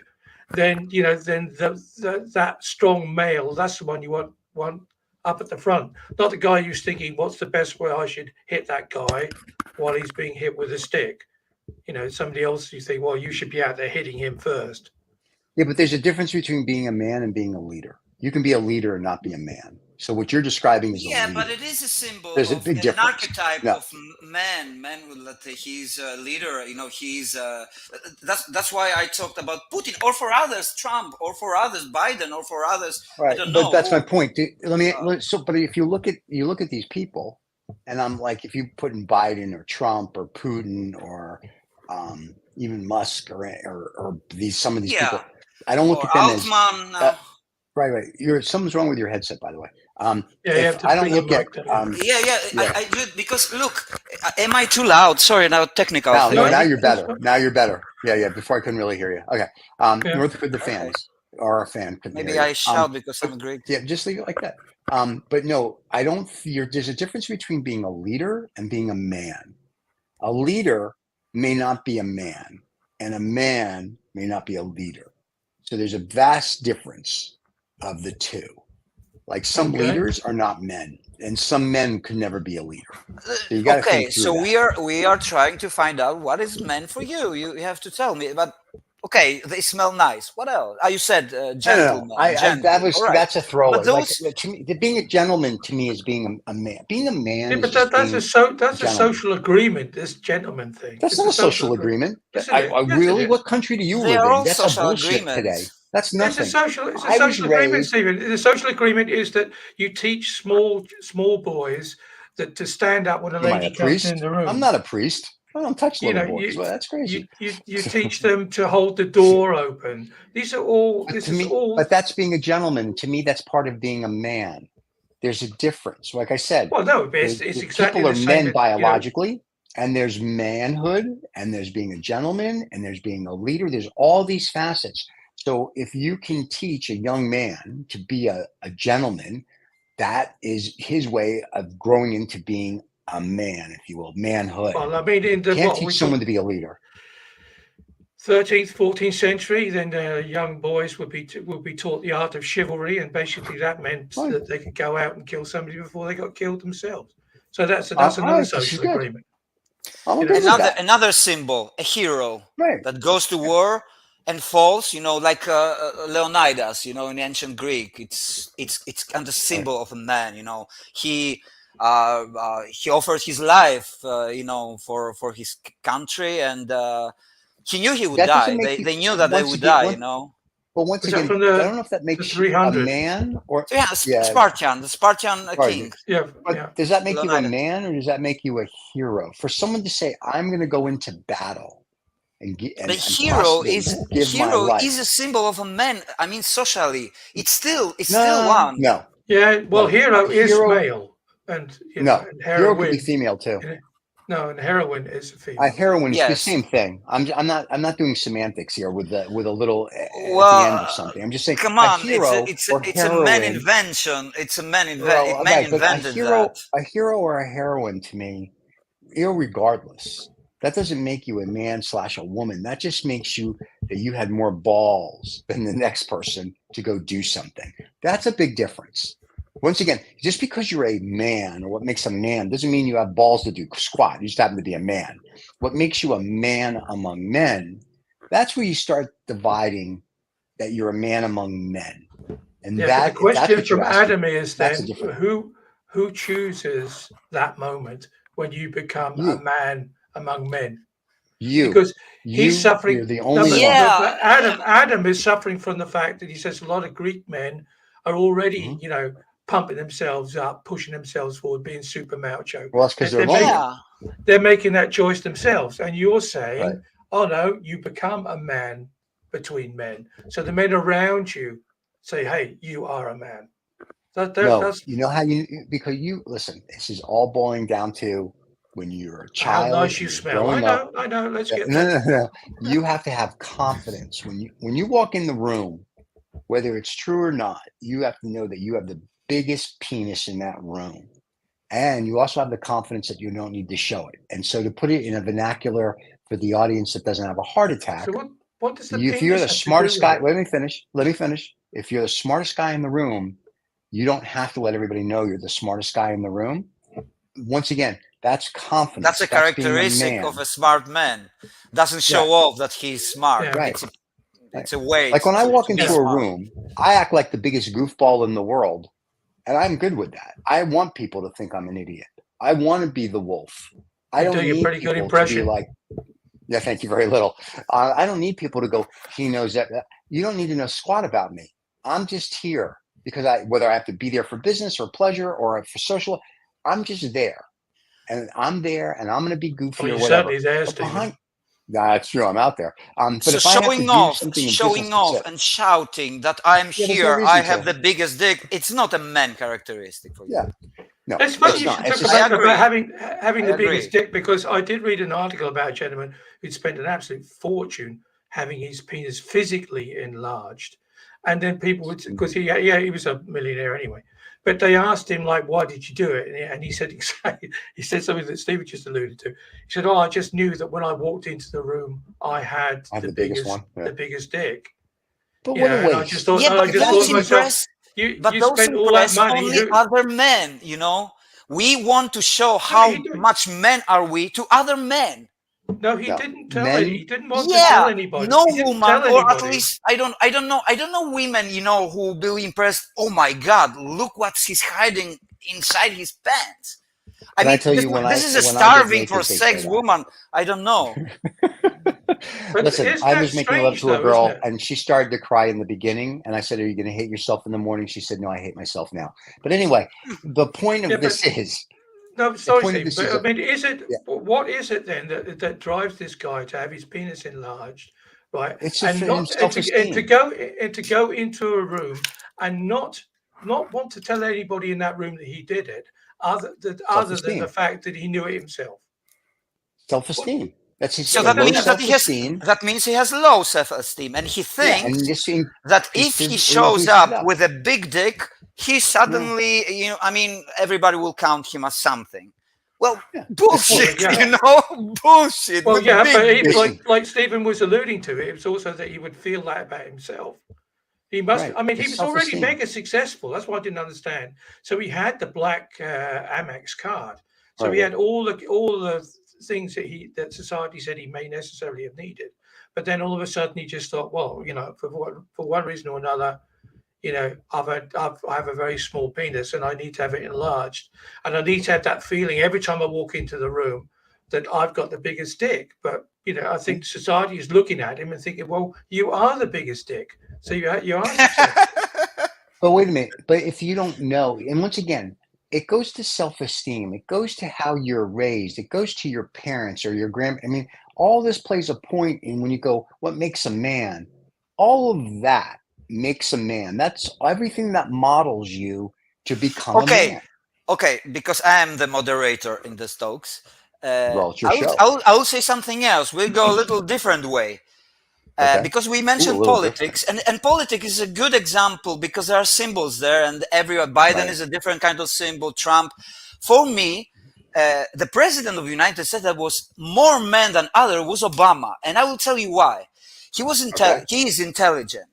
Speaker 4: Then then that strong male, that's the one you want up at the front, not the guy who's thinking, what's the best way I should hit that guy while he's being hit with a stick. Somebody else, you think, well, you should be out there hitting him first.
Speaker 1: Yeah, but there's a difference between being a man and being a leader. You can be a leader and not be a man. So what you're describing is a
Speaker 3: Yeah,
Speaker 1: leader.
Speaker 3: but it is a symbol
Speaker 1: There's a
Speaker 3: of
Speaker 1: big
Speaker 3: an
Speaker 1: difference.
Speaker 3: archetype
Speaker 1: No.
Speaker 3: of man. Man will let he's a leader. He's that's why I talked about Putin, or for others Trump, or for others Biden, or for others I
Speaker 1: Right,
Speaker 3: don't
Speaker 1: but
Speaker 3: know.
Speaker 1: that's my
Speaker 3: who.
Speaker 1: point. But if you look at these people, and I'm like, if you put in Biden or Trump or Putin or even Musk or some of these people,
Speaker 3: Yeah,
Speaker 1: I don't look
Speaker 3: or
Speaker 1: at them as
Speaker 3: Altman. No.
Speaker 1: right. Something's wrong with your headset, by the way.
Speaker 4: Yeah, you
Speaker 1: If
Speaker 4: have to
Speaker 1: I don't
Speaker 4: bring the
Speaker 1: look at
Speaker 4: mic down.
Speaker 3: Yeah,
Speaker 1: yeah.
Speaker 3: I do it because look, am I too loud? Sorry, now technical
Speaker 1: Now,
Speaker 3: thing.
Speaker 1: no,
Speaker 4: No,
Speaker 1: now
Speaker 4: you-
Speaker 1: you're
Speaker 4: that's
Speaker 1: better.
Speaker 4: fine.
Speaker 1: Now you're better. Yeah. Before I couldn't really hear you. Okay.
Speaker 4: Yeah.
Speaker 1: North the
Speaker 3: Okay.
Speaker 1: fans or a fan couldn't
Speaker 3: Maybe
Speaker 1: hear you.
Speaker 3: I shout because I'm Greek.
Speaker 1: Yeah, just leave it like that. But no, I don't. There's a difference between being a leader and being a man. A leader may not be a man, and a man may not be a leader. So there's a vast difference of the two. Like some
Speaker 4: Okay.
Speaker 1: leaders are not men, and some men could never be a leader. So you got to
Speaker 3: Okay,
Speaker 1: think through
Speaker 3: so
Speaker 1: that.
Speaker 3: we are trying to find out what is meant for you. You have to tell me. But okay, they smell nice. What else? You said gentleman.
Speaker 1: No.
Speaker 3: Gentle. All right.
Speaker 1: That's a throwaway.
Speaker 3: But those,
Speaker 1: To me, being a gentleman to me is being a man. Being a man
Speaker 4: Yeah,
Speaker 1: is
Speaker 4: but
Speaker 1: just
Speaker 4: that's
Speaker 1: being
Speaker 4: that's a
Speaker 1: gentleman.
Speaker 4: social agreement. This gentleman thing.
Speaker 1: That's
Speaker 4: It's
Speaker 1: not a social agreement.
Speaker 4: Yes, it is. Yes, it
Speaker 1: Really,
Speaker 4: is.
Speaker 1: what country do you
Speaker 3: they
Speaker 1: live
Speaker 3: are
Speaker 1: in?
Speaker 3: all
Speaker 1: That's a
Speaker 3: social
Speaker 1: bullshit today.
Speaker 3: agreements.
Speaker 1: That's
Speaker 4: It's
Speaker 1: nothing.
Speaker 4: a social. It's a
Speaker 1: I was
Speaker 4: social agreement,
Speaker 1: raised.
Speaker 4: Stephen. The social agreement is that you teach small boys that to stand up when a
Speaker 1: Am I
Speaker 4: lady
Speaker 1: a
Speaker 4: comes
Speaker 1: priest?
Speaker 4: in the room.
Speaker 1: I'm not a priest. I don't touch
Speaker 4: You
Speaker 1: little
Speaker 4: know,
Speaker 1: boys. Well, that's crazy.
Speaker 4: you teach them to hold the door open. These are all.
Speaker 1: But
Speaker 4: This
Speaker 1: to
Speaker 4: is
Speaker 1: me,
Speaker 4: all.
Speaker 1: but that's being a gentleman. To me, that's part of being a man. There's a difference. Like I said,
Speaker 4: Well, no, it's exactly
Speaker 1: people are
Speaker 4: the same.
Speaker 1: men biologically, and there's manhood, and there's being a gentleman, and there's being a leader. There's all these facets. So if you can teach a young man to be a gentleman, that is his way of growing into being a man, if you will, manhood.
Speaker 4: Well, I mean, in the
Speaker 1: Can't
Speaker 4: what we
Speaker 1: teach someone to be a leader.
Speaker 4: 13th, 14th century, then young boys would be taught the art of chivalry, and basically that meant
Speaker 1: Fine.
Speaker 4: that they could go out and kill somebody before they got killed themselves. So that's
Speaker 1: All
Speaker 4: another
Speaker 1: right, this is
Speaker 4: social
Speaker 1: good.
Speaker 4: agreement.
Speaker 1: I'm
Speaker 4: You
Speaker 1: okay
Speaker 4: know,
Speaker 1: with that.
Speaker 3: Another symbol, a hero
Speaker 1: Right.
Speaker 3: that goes to war and falls. Like Leonidas. In ancient Greek, it's kind of symbol of a man. He offered his life. For his country, and he knew he would
Speaker 1: That
Speaker 3: die.
Speaker 1: doesn't make you.
Speaker 3: They knew that they
Speaker 1: Once
Speaker 3: would
Speaker 1: again,
Speaker 3: die.
Speaker 1: but once
Speaker 4: Was that
Speaker 1: again,
Speaker 4: from
Speaker 1: I
Speaker 4: the
Speaker 1: don't know if that makes you a
Speaker 4: 300s?
Speaker 1: man or
Speaker 3: Yeah,
Speaker 1: yeah.
Speaker 3: Spartan, the Spartan
Speaker 1: Right.
Speaker 3: king.
Speaker 4: Yeah,
Speaker 1: But
Speaker 4: yeah.
Speaker 1: does that make you a
Speaker 3: Leonidas.
Speaker 1: man or does that make you a hero? For someone to say, "I'm going to go into battle and
Speaker 3: The hero
Speaker 1: possibly
Speaker 3: is
Speaker 1: give my life,"
Speaker 3: a symbol of a man. I mean, socially, it's still
Speaker 1: no,
Speaker 3: one.
Speaker 1: no,
Speaker 4: Yeah, well,
Speaker 1: No,
Speaker 4: hero is
Speaker 1: hero-
Speaker 4: male, and
Speaker 1: no.
Speaker 4: and
Speaker 1: Hero could
Speaker 4: heroine.
Speaker 1: be female too.
Speaker 4: No, and heroine is a
Speaker 1: A
Speaker 4: female.
Speaker 1: heroine is the
Speaker 3: Yes.
Speaker 1: same thing. I'm not doing semantics here with a little at the
Speaker 3: Well,
Speaker 1: end of something. I'm just saying
Speaker 3: Come
Speaker 1: a
Speaker 3: on,
Speaker 1: hero
Speaker 3: it's
Speaker 1: or
Speaker 3: a man
Speaker 1: heroine.
Speaker 3: invention. It's a man
Speaker 1: Well,
Speaker 3: man
Speaker 1: right, but
Speaker 3: invented that.
Speaker 1: a hero or a heroine to me, irregardless, that doesn't make you a man / a woman. That just makes you that you had more balls than the next person to go do something. That's a big difference. Once again, just because you're a man or what makes a man doesn't mean you have balls to do squat. You just happen to be a man. What makes you a man among men, that's where you start dividing that you're a man among men. And
Speaker 4: Yeah,
Speaker 1: that
Speaker 4: but the
Speaker 1: if that's
Speaker 4: question
Speaker 1: what you're
Speaker 4: from
Speaker 1: asking,
Speaker 4: Adam is
Speaker 1: that's a
Speaker 4: then
Speaker 1: different.
Speaker 4: who chooses that moment when you become a
Speaker 1: You.
Speaker 4: man among men?
Speaker 1: You,
Speaker 4: Because he's suffering.
Speaker 1: you're the
Speaker 4: No,
Speaker 1: only
Speaker 4: but,
Speaker 1: one.
Speaker 3: Yeah.
Speaker 4: but Adam is suffering from the fact that he says a lot of Greek men are already,
Speaker 1: Mhm.
Speaker 4: pumping themselves up, pushing themselves forward, being super macho.
Speaker 1: Well, that's because they're
Speaker 4: They're
Speaker 1: lonely.
Speaker 4: They're making that choice themselves, and you're saying,
Speaker 1: Right.
Speaker 4: "Oh no, you become a man between men." So the men around you say, "Hey, you are a man."
Speaker 1: No,
Speaker 4: That's
Speaker 1: you know how because you listen. This is all boiling down to when you're a
Speaker 4: how
Speaker 1: child.
Speaker 4: nice
Speaker 1: and
Speaker 4: you
Speaker 1: you're
Speaker 4: smell.
Speaker 1: growing up.
Speaker 4: I know. Let's get
Speaker 1: No,
Speaker 4: that.
Speaker 1: no. You have to have confidence when you walk in the room, whether it's true or not. You have to know that you have the biggest penis in that room. And you also have the confidence that you don't need to show it. And so to put it in a vernacular for the audience that doesn't have a heart attack,
Speaker 4: So what does the
Speaker 1: if you're
Speaker 4: penis
Speaker 1: the
Speaker 4: have to
Speaker 1: smartest
Speaker 4: do
Speaker 1: guy,
Speaker 4: with it?
Speaker 1: let me finish. If you're the smartest guy in the room, you don't have to let everybody know you're the smartest guy in the room. Once again, that's confidence.
Speaker 3: That's a
Speaker 1: That's being a
Speaker 3: characteristic
Speaker 1: man.
Speaker 3: of a smart man. Doesn't show off that he's smart.
Speaker 4: Yeah.
Speaker 1: Right.
Speaker 3: It's a way.
Speaker 1: Like when I walk into
Speaker 3: be
Speaker 1: a
Speaker 3: smart.
Speaker 1: room, I act like the biggest goofball in the world, and I'm good with that. I want people to think I'm an idiot. I want to be the wolf. I
Speaker 4: You're
Speaker 1: don't
Speaker 4: doing a
Speaker 1: need
Speaker 4: pretty good
Speaker 1: people to be
Speaker 4: impression.
Speaker 1: like, yeah, thank you very little. I don't need people to go, he knows that. You don't need to know squat about me. I'm just here because whether I have to be there for business or pleasure or for social, I'm just there. And I'm there and I'm going to be goofy
Speaker 4: Well,
Speaker 1: or
Speaker 4: you
Speaker 1: whatever.
Speaker 4: certainly there,
Speaker 1: But
Speaker 4: Stephen.
Speaker 1: that's true. I'm out there. But
Speaker 3: So
Speaker 1: if I have to
Speaker 3: showing
Speaker 1: do
Speaker 3: off,
Speaker 1: something in
Speaker 3: showing
Speaker 1: business,
Speaker 3: off,
Speaker 1: that's it.
Speaker 3: and shouting that I'm
Speaker 1: Yeah, there's no
Speaker 3: here,
Speaker 1: reason
Speaker 3: I have
Speaker 1: to.
Speaker 3: the biggest dick. It's not a man characteristic for you.
Speaker 1: Yeah. No,
Speaker 4: It's funny
Speaker 1: it's
Speaker 4: you
Speaker 1: not.
Speaker 4: should
Speaker 1: It's
Speaker 4: talk
Speaker 1: just,
Speaker 3: I
Speaker 4: about
Speaker 3: agree.
Speaker 4: having
Speaker 3: I
Speaker 4: the
Speaker 3: agree.
Speaker 4: biggest dick, because I did read an article about a gentleman who'd spent an absolute fortune having his penis physically enlarged, and then people would, because he was a millionaire anyway, but they asked him like, why did you do it? And he said he said something that Steve just alluded to. He said, oh, I just knew that when I walked into the room, I had
Speaker 1: I have the biggest one. Yeah.
Speaker 4: the biggest dick.
Speaker 1: But
Speaker 4: You
Speaker 1: what
Speaker 4: know,
Speaker 1: a
Speaker 4: and I
Speaker 1: waste.
Speaker 4: just thought,
Speaker 3: Yeah,
Speaker 4: and
Speaker 3: but
Speaker 4: I just
Speaker 3: those
Speaker 4: thought to myself,
Speaker 3: impress.
Speaker 4: you
Speaker 3: But those
Speaker 4: spent all that
Speaker 3: impress
Speaker 4: money.
Speaker 3: only other men. You know, we want to show
Speaker 4: he
Speaker 3: how
Speaker 4: didn't.
Speaker 3: much men are we to other men.
Speaker 4: No, he
Speaker 1: No.
Speaker 4: didn't tell
Speaker 1: Men,
Speaker 4: He didn't want to tell
Speaker 3: Yeah,
Speaker 4: anybody.
Speaker 3: no
Speaker 4: He didn't
Speaker 3: woman,
Speaker 4: tell
Speaker 3: or at
Speaker 4: anybody.
Speaker 3: least I don't know women, you know, who will be impressed. Oh my God, look what he's hiding inside his pants. I
Speaker 1: can I
Speaker 3: mean,
Speaker 1: tell you
Speaker 3: this is a
Speaker 1: when I get
Speaker 3: starving for
Speaker 1: naked, they say
Speaker 3: sex
Speaker 1: that.
Speaker 3: woman. I don't know.
Speaker 4: But
Speaker 1: Listen,
Speaker 4: isn't
Speaker 1: I
Speaker 4: that
Speaker 1: was making love
Speaker 4: strange,
Speaker 1: to a
Speaker 4: though, isn't
Speaker 1: girl
Speaker 4: it?
Speaker 1: and she started to cry in the beginning. And I said, are you going to hate yourself in the morning? She said, no, I hate myself now. But anyway, the point
Speaker 4: Yeah,
Speaker 1: of this is,
Speaker 4: no,
Speaker 1: the
Speaker 4: sorry,
Speaker 1: point of
Speaker 4: Steve.
Speaker 1: this
Speaker 4: But
Speaker 1: is,
Speaker 4: I mean, is it
Speaker 1: yeah,
Speaker 4: what is it then that drives this guy to have his penis enlarged, right?
Speaker 1: it's
Speaker 4: And not
Speaker 1: self-esteem.
Speaker 4: to go into a room and not want to tell anybody in that room that he did it, other than the
Speaker 1: Self-esteem.
Speaker 4: fact that he knew it himself.
Speaker 1: Self-esteem. That's his
Speaker 3: So
Speaker 4: Well,
Speaker 3: that
Speaker 1: low
Speaker 3: means that
Speaker 1: self-esteem.
Speaker 3: that means he has low self-esteem, and he
Speaker 1: Yeah, and
Speaker 3: thinks
Speaker 1: just
Speaker 3: that
Speaker 1: he
Speaker 3: if he
Speaker 1: physically
Speaker 3: shows
Speaker 1: boosted
Speaker 3: up
Speaker 1: up.
Speaker 3: with a big dick, he
Speaker 1: No,
Speaker 3: suddenly, you know, I mean, everybody will count him as something. Well,
Speaker 1: yeah.
Speaker 3: bullshit,
Speaker 4: yeah.
Speaker 3: you know, bullshit.
Speaker 4: Well,
Speaker 3: With
Speaker 4: yeah,
Speaker 3: big
Speaker 4: but
Speaker 3: dick.
Speaker 1: Listen,
Speaker 4: like Stephen was alluding to, it was also that he would feel that about himself. He must.
Speaker 1: right.
Speaker 4: I mean, he
Speaker 1: It's
Speaker 4: was already
Speaker 1: self-esteem.
Speaker 4: mega successful. That's what I didn't understand. So he had the black Amex card. So he
Speaker 1: Right.
Speaker 4: had all the things that society said he may necessarily have needed. But then all of a sudden he just thought, well, you know, for one reason or another, you know, I have a very small penis and I need to have it enlarged, and I need to have that feeling every time I walk into the room that I've got the biggest dick. But you know, I think society is looking at him and thinking, well, you are the biggest dick, so you are successful.
Speaker 1: But wait a minute. But if you don't know, and once again, it goes to self-esteem. It goes to how you're raised. It goes to your parents or your grand. I mean, all this plays a point in when you go, what makes a man? All of that makes a man. That's everything that models you to become a
Speaker 3: Okay,
Speaker 1: man.
Speaker 3: okay, because I am the moderator in the Stokes.
Speaker 1: Well, it's your show.
Speaker 3: I will say something else. We'll go a little different way.
Speaker 1: Okay.
Speaker 3: Because we
Speaker 1: Ooh, a
Speaker 3: mentioned
Speaker 1: little
Speaker 3: politics, and politics is a good example because there are symbols there, and Biden
Speaker 1: Right.
Speaker 3: is a different kind of symbol. Trump, for me, the president of the United States that was more man than other was Obama, and I will tell you why.
Speaker 1: Okay.
Speaker 3: He is intelligent.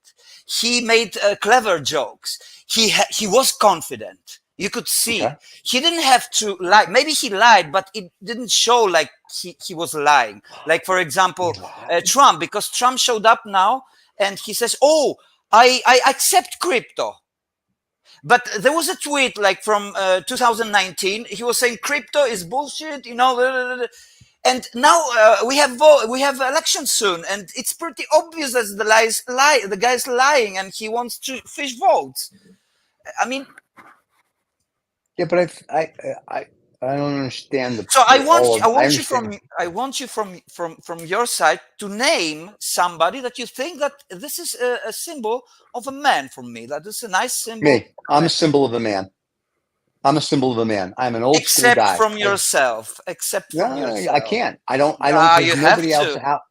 Speaker 3: He made clever jokes. He was confident. You could see
Speaker 1: Okay.
Speaker 3: he didn't have to lie. Maybe he lied, but it didn't show like he was lying. Like, for example, Trump, because Trump showed up now and he says, oh, I accept crypto. But there was a tweet like from 2019. He was saying crypto is bullshit, you know. And now we have elections soon, and it's pretty obvious that the guy's lying, and he wants to fish votes. I mean,
Speaker 1: Yeah, but I don't understand the.
Speaker 3: so
Speaker 1: I
Speaker 3: I want you from your side to name somebody that you think that this is a symbol of a man for me. That is a nice symbol.
Speaker 1: Me. I'm a symbol of a man. I'm a symbol of a man. I'm an old school
Speaker 3: Except
Speaker 1: guy.
Speaker 3: from yourself. Except from
Speaker 1: No,
Speaker 3: yourself.
Speaker 1: I can't. I don't.
Speaker 3: You
Speaker 1: There's
Speaker 3: have
Speaker 1: nobody else
Speaker 3: to.
Speaker 1: out.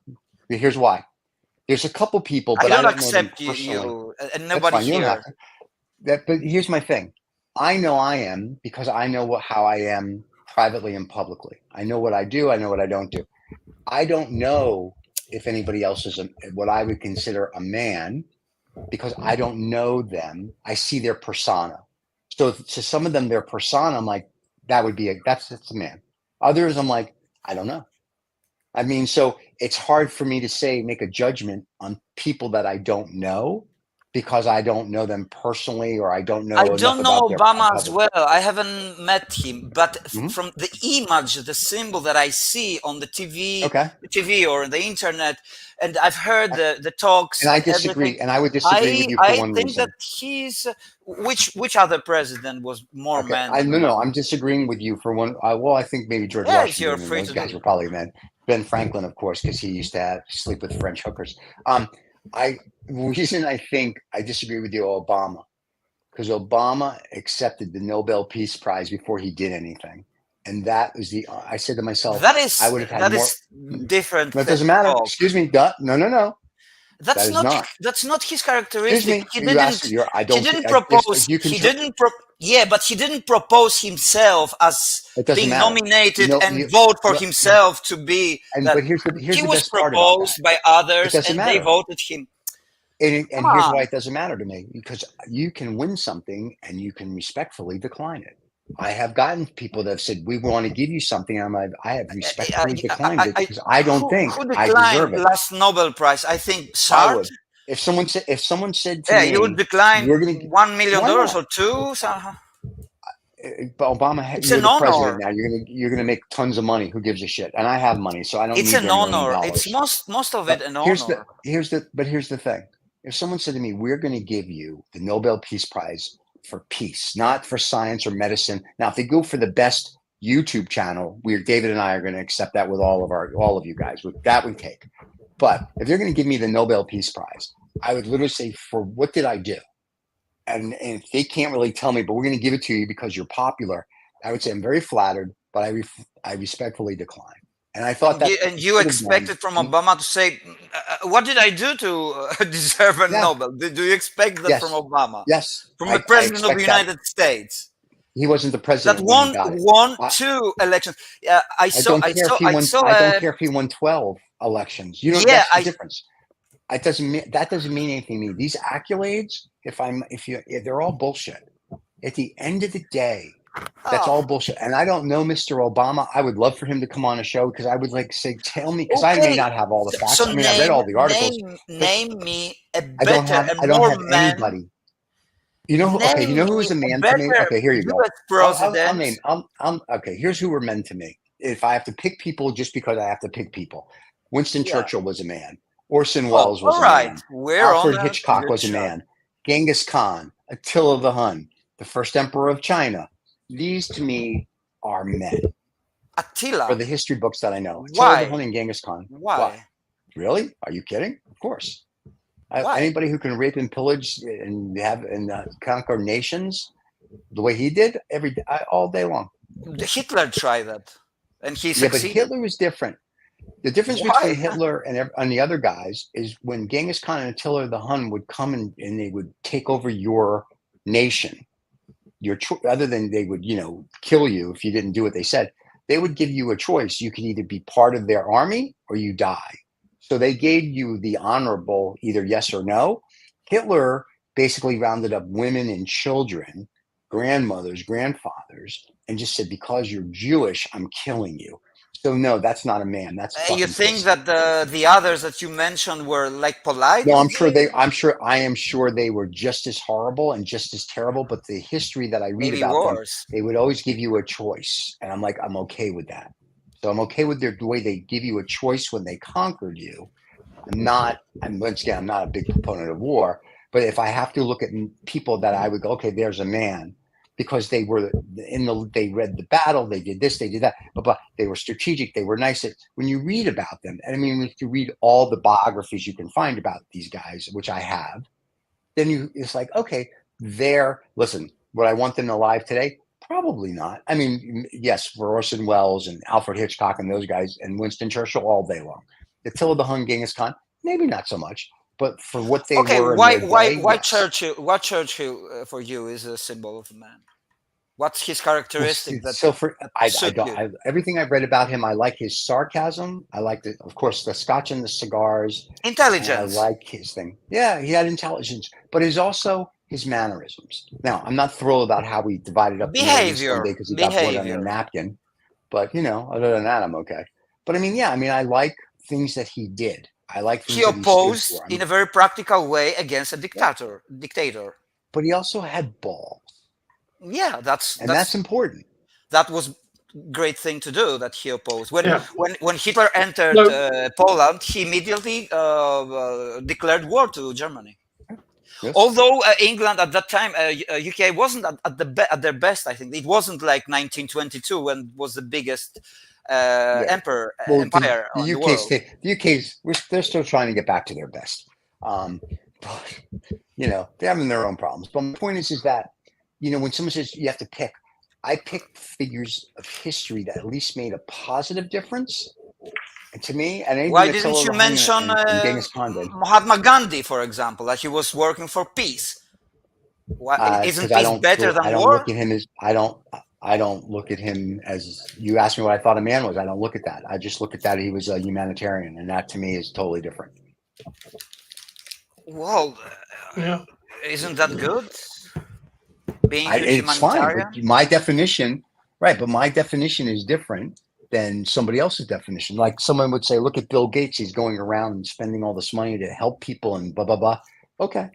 Speaker 1: Here's why. There's a couple people,
Speaker 3: I
Speaker 1: but I
Speaker 3: don't
Speaker 1: don't know them
Speaker 3: accept
Speaker 1: personally.
Speaker 3: you and
Speaker 1: That's
Speaker 3: nobody
Speaker 1: fine. You don't have
Speaker 3: here.
Speaker 1: to. But here's my thing. I know I am because I know how I am privately and publicly. I know what I do. I know what I don't do. I don't know if anybody else is what I would consider a man because I don't know them. I see their persona. So to some of them, their persona, I'm like, that's a man. Others, I'm like, I don't know. I mean, so it's hard for me to make a judgment on people that I don't know because I don't know them personally or I don't
Speaker 3: I
Speaker 1: know enough
Speaker 3: don't know
Speaker 1: about their
Speaker 3: Obama as
Speaker 1: public.
Speaker 3: well. I haven't met him, but
Speaker 1: Mhm.
Speaker 3: from the image, the symbol that I see on the TV,
Speaker 1: Okay.
Speaker 3: or the internet, and I've heard the talks
Speaker 1: And I
Speaker 3: and everything.
Speaker 1: disagree. And I would disagree with you for
Speaker 3: I
Speaker 1: one
Speaker 3: think that
Speaker 1: reason.
Speaker 3: he's which other president was more
Speaker 1: Okay.
Speaker 3: man than
Speaker 1: No,
Speaker 3: Obama?
Speaker 1: I'm disagreeing with you for one. Well, I think maybe George
Speaker 3: Yes, you're
Speaker 1: Washington and
Speaker 3: free
Speaker 1: those
Speaker 3: to
Speaker 1: guys
Speaker 3: do
Speaker 1: were
Speaker 3: it.
Speaker 1: probably men. Ben Franklin, of course, because he used to sleep with French hookers. I reason I think I disagree with you, Obama, because Obama accepted the Nobel Peace Prize before he did anything, and that was I said to myself, I would have had
Speaker 3: That
Speaker 1: more.
Speaker 3: is different
Speaker 1: That doesn't matter.
Speaker 3: talk.
Speaker 1: Excuse me. No. That is not.
Speaker 3: That's not his
Speaker 1: Excuse
Speaker 3: characteristic.
Speaker 1: me. You asked. I
Speaker 3: He
Speaker 1: don't.
Speaker 3: didn't
Speaker 1: If
Speaker 3: propose.
Speaker 1: you can.
Speaker 3: Yeah, but he didn't propose himself as
Speaker 1: It doesn't
Speaker 3: being
Speaker 1: matter.
Speaker 3: nominated and
Speaker 1: You.
Speaker 3: vote for
Speaker 1: Well,
Speaker 3: himself to be that.
Speaker 1: but here's
Speaker 3: He
Speaker 1: the
Speaker 3: was
Speaker 1: best part about that.
Speaker 3: proposed by
Speaker 1: It
Speaker 3: others
Speaker 1: doesn't
Speaker 3: and they
Speaker 1: matter.
Speaker 3: voted him.
Speaker 1: And
Speaker 3: Come
Speaker 1: here's why
Speaker 3: on.
Speaker 1: it doesn't matter to me, because you can win something and you can respectfully decline it. I have gotten people that have said, we want to give you something. I have respectfully declined it because I don't think
Speaker 3: Who
Speaker 1: I deserve
Speaker 3: declined
Speaker 1: it.
Speaker 3: last Nobel Prize? I think
Speaker 1: I
Speaker 3: Sartre.
Speaker 1: would. If someone said to
Speaker 3: Yeah, you would
Speaker 1: me,
Speaker 3: decline
Speaker 1: we're going to,
Speaker 3: $1 million
Speaker 1: why not?
Speaker 3: or two. Somehow.
Speaker 1: But Obama,
Speaker 3: It's
Speaker 1: you're
Speaker 3: an
Speaker 1: the president
Speaker 3: honor.
Speaker 1: now. You're gonna make tons of money. Who gives a shit? And I have money, so I don't
Speaker 3: It's
Speaker 1: need
Speaker 3: an
Speaker 1: their
Speaker 3: honor. It's
Speaker 1: $1 million.
Speaker 3: most of it
Speaker 1: But
Speaker 3: an honor.
Speaker 1: here's the thing. If someone said to me, we're going to give you the Nobel Peace Prize for peace, not for science or medicine. Now, if they go for the best YouTube channel, David and I are going to accept that with all of you guys. That we take. But if they're going to give me the Nobel Peace Prize, I would literally say, for what did I do? And if they can't really tell me, but we're going to give it to you because you're popular, I would say I'm very flattered, but I respectfully decline. And I thought that
Speaker 3: And you expected from Obama to say, "What did I do to deserve a Nobel?" Do you expect that from Obama?
Speaker 1: Yes.
Speaker 3: From the president of the United States.
Speaker 1: He wasn't the
Speaker 3: That
Speaker 1: president when he got it.
Speaker 3: won 2 elections. I don't
Speaker 1: care if he won 12 elections. You know, that's the difference. That doesn't mean anything to me. These accolades, they're all bullshit. At the end of the day, that's all bullshit. And I don't know Mr. Obama. I would love for him to come on a show because I would say, tell me, because I may not have all the facts.
Speaker 3: So
Speaker 1: I mean, I read all the articles.
Speaker 3: Name me a
Speaker 1: I don't have anybody. You know, you know who's a man to me? Okay, here you go. I'll name. Okay, here's who were men to me. If I have to pick people, just because I have to pick people, Winston Churchill was a man. Orson Welles was a man. Alfred Hitchcock was a man. Genghis Khan, Attila the Hun, the first emperor of China. These to me are men.
Speaker 3: Attila.
Speaker 1: For the history books that I know.
Speaker 3: Why?
Speaker 1: Attila the Hun and Genghis Khan.
Speaker 3: Why?
Speaker 1: Really? Are you kidding? Of course. Anybody who can rape and pillage and conquer nations the way he did all day long.
Speaker 3: Hitler tried that, and he succeeded.
Speaker 1: But Hitler was different. The difference between Hitler and the other guys is when Genghis Khan and Attila the Hun would come and they would take over your nation. Other than they would, kill you if you didn't do what they said, they would give you a choice. You could either be part of their army or you die. So they gave you the honorable either yes or no. Hitler basically rounded up women and children, grandmothers, grandfathers, and just said, because you're Jewish, I'm killing you. So no, that's not a man. That's
Speaker 3: you think that the others that you mentioned were like polite?
Speaker 1: No, I am sure they were just as horrible and just as terrible. But the history that I read about them, they would always give you a choice, and I'm okay with that. So I'm okay with the way they give you a choice when they conquered you. Once again, I'm not a big proponent of war, but if I have to look at people that I would go, okay, there's a man, because they read the battle, they did this, they did that, but they were strategic, they were nice. When you read about them, and I mean, if you read all the biographies you can find about these guys, which I have, then it's like, okay, listen, would I want them alive today? Probably not. I mean, yes, for Orson Welles and Alfred Hitchcock and those guys and Winston Churchill all day long. Attila the Hun, Genghis Khan, maybe not so much, but for what they were.
Speaker 3: Why Churchill? What Churchill for you is a symbol of a man? What's his characteristic that
Speaker 1: So for I
Speaker 3: suit
Speaker 1: don't
Speaker 3: you?
Speaker 1: everything I've read about him, I like his sarcasm. I like of course, the scotch and the cigars, and I
Speaker 3: Intelligence,
Speaker 1: like his thing. Yeah, he had intelligence, but it's also his mannerisms. Now, I'm not thrilled about how we divided up the Middle East one day
Speaker 3: behavior,
Speaker 1: because he got blood on a
Speaker 3: behavior.
Speaker 1: napkin. But other than that, I'm okay. But I mean, yeah, I mean, I like things that he did. I like
Speaker 3: He
Speaker 1: things that he stood
Speaker 3: opposed
Speaker 1: for. I
Speaker 3: in a
Speaker 1: mean,
Speaker 3: very practical way against a
Speaker 1: yeah,
Speaker 3: dictator.
Speaker 1: but he also had balls,
Speaker 3: Yeah,
Speaker 1: and that's important.
Speaker 3: that was great thing to do that he opposed.
Speaker 4: Yeah.
Speaker 3: When Hitler entered
Speaker 4: No,
Speaker 3: Poland, he immediately declared war to Germany.
Speaker 1: Yes.
Speaker 3: Although England at that time, UK wasn't at their best. I think it wasn't like 1922 when it was the biggest
Speaker 1: Yeah. Well,
Speaker 3: empire
Speaker 1: the
Speaker 3: in the
Speaker 1: UK's
Speaker 3: world.
Speaker 1: the UK's they're still trying to get back to their best. But they're having their own problems. But my point is that when someone says you have to pick, I picked figures of history that at least made a positive difference. And to me, and anything
Speaker 3: Why
Speaker 1: that's
Speaker 3: didn't you mention
Speaker 1: and Genghis Khan did,
Speaker 3: Mahatma Gandhi, for example, that he was working for peace? Why, isn't
Speaker 1: because I
Speaker 3: peace
Speaker 1: don't
Speaker 3: better than
Speaker 1: look
Speaker 3: war?
Speaker 1: at him as I don't look at him as you asked me what I thought a man was. I don't look at that. I just look at that he was a humanitarian, and that to me is totally different.
Speaker 3: Well,
Speaker 4: yeah.
Speaker 3: isn't that good? Being a
Speaker 1: It's fine,
Speaker 3: humanitarian?
Speaker 1: but my definition, right? But my definition is different than somebody else's definition. Like someone would say, look at Bill Gates. He's going around and spending all this money to help people and blah, blah, blah. Okay.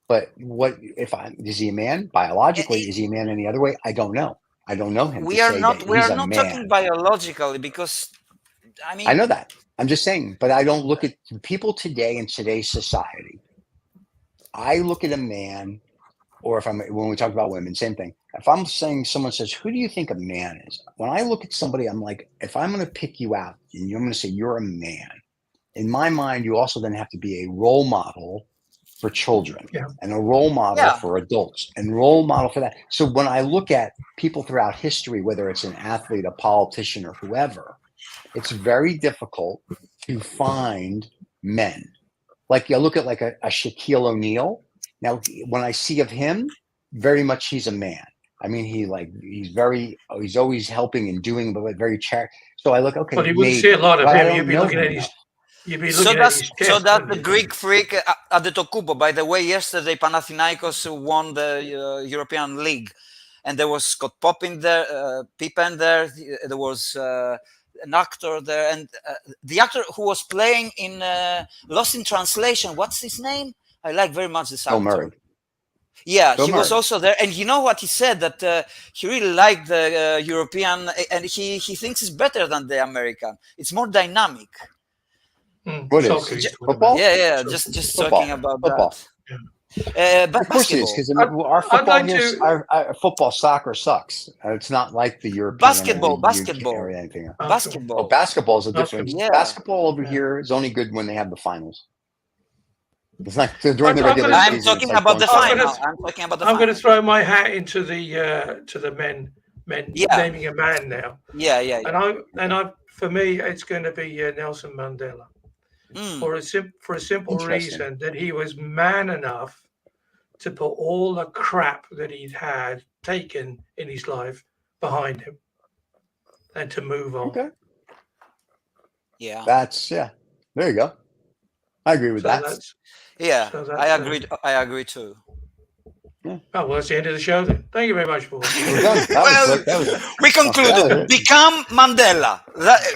Speaker 1: But is he a man biologically? Is he a man any other way? I don't know. I don't know him
Speaker 3: We
Speaker 1: to
Speaker 3: are
Speaker 1: say
Speaker 3: not
Speaker 1: that
Speaker 3: we
Speaker 1: he's
Speaker 3: are
Speaker 1: a
Speaker 3: not talking
Speaker 1: man.
Speaker 3: biologically, because I
Speaker 1: I
Speaker 3: mean,
Speaker 1: know that. I'm just saying, but I don't look at people today in today's society. I look at a man, or when we talk about women, same thing. If I'm saying someone says, who do you think a man is? When I look at somebody, I'm like, if I'm going to pick you out and I'm going to say you're a man, in my mind, you also then have to be a role model for children
Speaker 4: Yeah.
Speaker 1: and a role model
Speaker 3: Yeah.
Speaker 1: for adults and role model for that. So when I look at people throughout history, whether it's an athlete, a politician, or whoever, it's very difficult to find men. Like you look at like a Shaquille O'Neal. Now, when I see of him, very much he's a man. I mean, he's always helping and doing, but very So I look, okay,
Speaker 4: But you wouldn't see
Speaker 1: maybe,
Speaker 4: a lot of
Speaker 1: but I
Speaker 4: him.
Speaker 1: don't
Speaker 4: You'd be
Speaker 1: know
Speaker 4: looking
Speaker 1: him
Speaker 4: at
Speaker 1: enough.
Speaker 3: so
Speaker 4: chest.
Speaker 3: that the Greek freak Adetokounmpo. By the way, yesterday Panathinaikos won the European League, and there was Scott Pippen there. There was an actor there, and the actor who was playing in Lost in Translation. What's his name? I like very much this
Speaker 1: Bill
Speaker 3: actor.
Speaker 1: Murray.
Speaker 3: Yeah,
Speaker 1: Bill
Speaker 3: he was
Speaker 1: Murray.
Speaker 3: also there, and you know what he said, that he really liked the European, and he thinks it's better than the American. It's more dynamic.
Speaker 1: What
Speaker 4: Soccer,
Speaker 1: is football?
Speaker 3: Yeah,
Speaker 4: Soccer.
Speaker 3: just
Speaker 1: Football.
Speaker 3: talking about
Speaker 1: Football.
Speaker 3: that. But
Speaker 1: Of course it is,
Speaker 3: basketball,
Speaker 1: because our
Speaker 4: I'd
Speaker 1: football
Speaker 4: like
Speaker 1: here,
Speaker 4: to-
Speaker 1: our football soccer sucks. It's not like the European or the UK or anything.
Speaker 3: basketball.
Speaker 1: Oh, basketball is a difference.
Speaker 3: Yeah.
Speaker 1: Basketball over
Speaker 4: Yeah.
Speaker 1: here is only good when they have the finals. It's like during the
Speaker 4: I'm
Speaker 1: regular
Speaker 4: gonna-
Speaker 3: I'm
Speaker 1: season.
Speaker 3: talking
Speaker 1: it's like
Speaker 3: about the
Speaker 1: don't-
Speaker 3: final. I'm talking about the
Speaker 4: I'm going to
Speaker 3: final.
Speaker 4: throw my hat into the men
Speaker 3: Yeah.
Speaker 4: naming a man now,
Speaker 3: Yeah.
Speaker 4: for me it's going to be Nelson Mandela for a simple
Speaker 1: Interesting.
Speaker 4: reason that he was man enough to put all the crap that he'd had taken in his life behind him and to move on.
Speaker 1: Okay,
Speaker 3: Yeah.
Speaker 1: There you go. I agree with
Speaker 4: So
Speaker 1: that.
Speaker 4: that's
Speaker 3: Yeah.
Speaker 4: so that's,
Speaker 3: I agree too.
Speaker 4: oh, well, that's the end of the show then. Thank you very much, Paul.
Speaker 1: We're done. That was
Speaker 3: Well,
Speaker 1: quick. That was-
Speaker 3: we concluded.
Speaker 1: Okay.
Speaker 3: Become Mandela.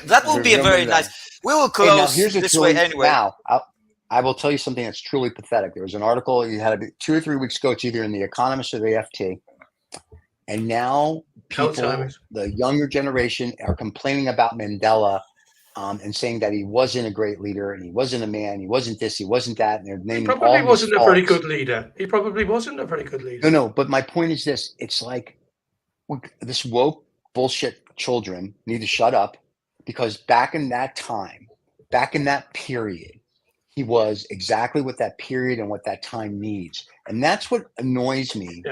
Speaker 3: That will be a very
Speaker 1: Mandela.
Speaker 3: nice. We will
Speaker 1: Hey, now
Speaker 3: close
Speaker 1: here's
Speaker 3: this
Speaker 1: truly,
Speaker 3: way anyway.
Speaker 1: Now, I will tell you something that's truly pathetic. There was an article you had 2 or 3 weeks ago. It's either in the Economist or the FT, and now people,
Speaker 4: Alzheimer's.
Speaker 1: the younger generation, are complaining about Mandela and saying that he wasn't a great leader and he wasn't a man. He wasn't this. He wasn't that. And they're
Speaker 4: He
Speaker 1: naming
Speaker 4: probably
Speaker 1: all his
Speaker 4: wasn't a very
Speaker 1: faults.
Speaker 4: good leader. He probably wasn't a very good leader.
Speaker 1: No. But my point is this: it's like this woke bullshit children need to shut up, because back in that time, back in that period, he was exactly what that period and what that time needs. And that's what annoys me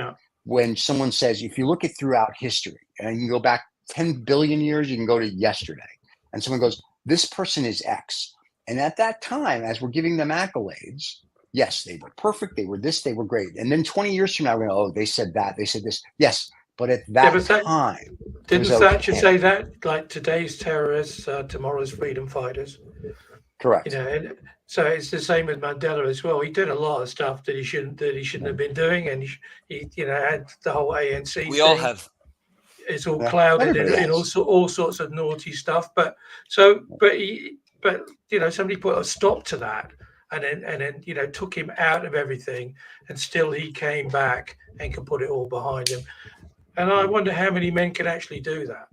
Speaker 1: when someone says, if you look at throughout history, and you can go back 10 billion years, you can go to yesterday, and someone goes, this person is X. And at that time, as we're giving them accolades, yes, they were perfect, they were this, they were great. And then 20 years from now, we're going to, oh, they said that, they said this. Yes, But at that
Speaker 4: but
Speaker 1: time,
Speaker 4: didn't
Speaker 1: was
Speaker 4: Thatcher
Speaker 1: okay.
Speaker 4: say that, like, today's terrorists, tomorrow's freedom fighters?
Speaker 1: Correct.
Speaker 4: And so it's the same with Mandela as well. He did a lot of stuff that he shouldn't have been doing, and he had the whole ANC
Speaker 3: We all
Speaker 4: thing.
Speaker 3: have.
Speaker 4: It's all
Speaker 1: Yeah,
Speaker 4: clouded
Speaker 1: everybody
Speaker 4: in
Speaker 1: has.
Speaker 4: all sorts of naughty stuff. But somebody put a stop to that, and then took him out of everything, and still he came back and could put it all behind him. And I wonder how many men can actually do that.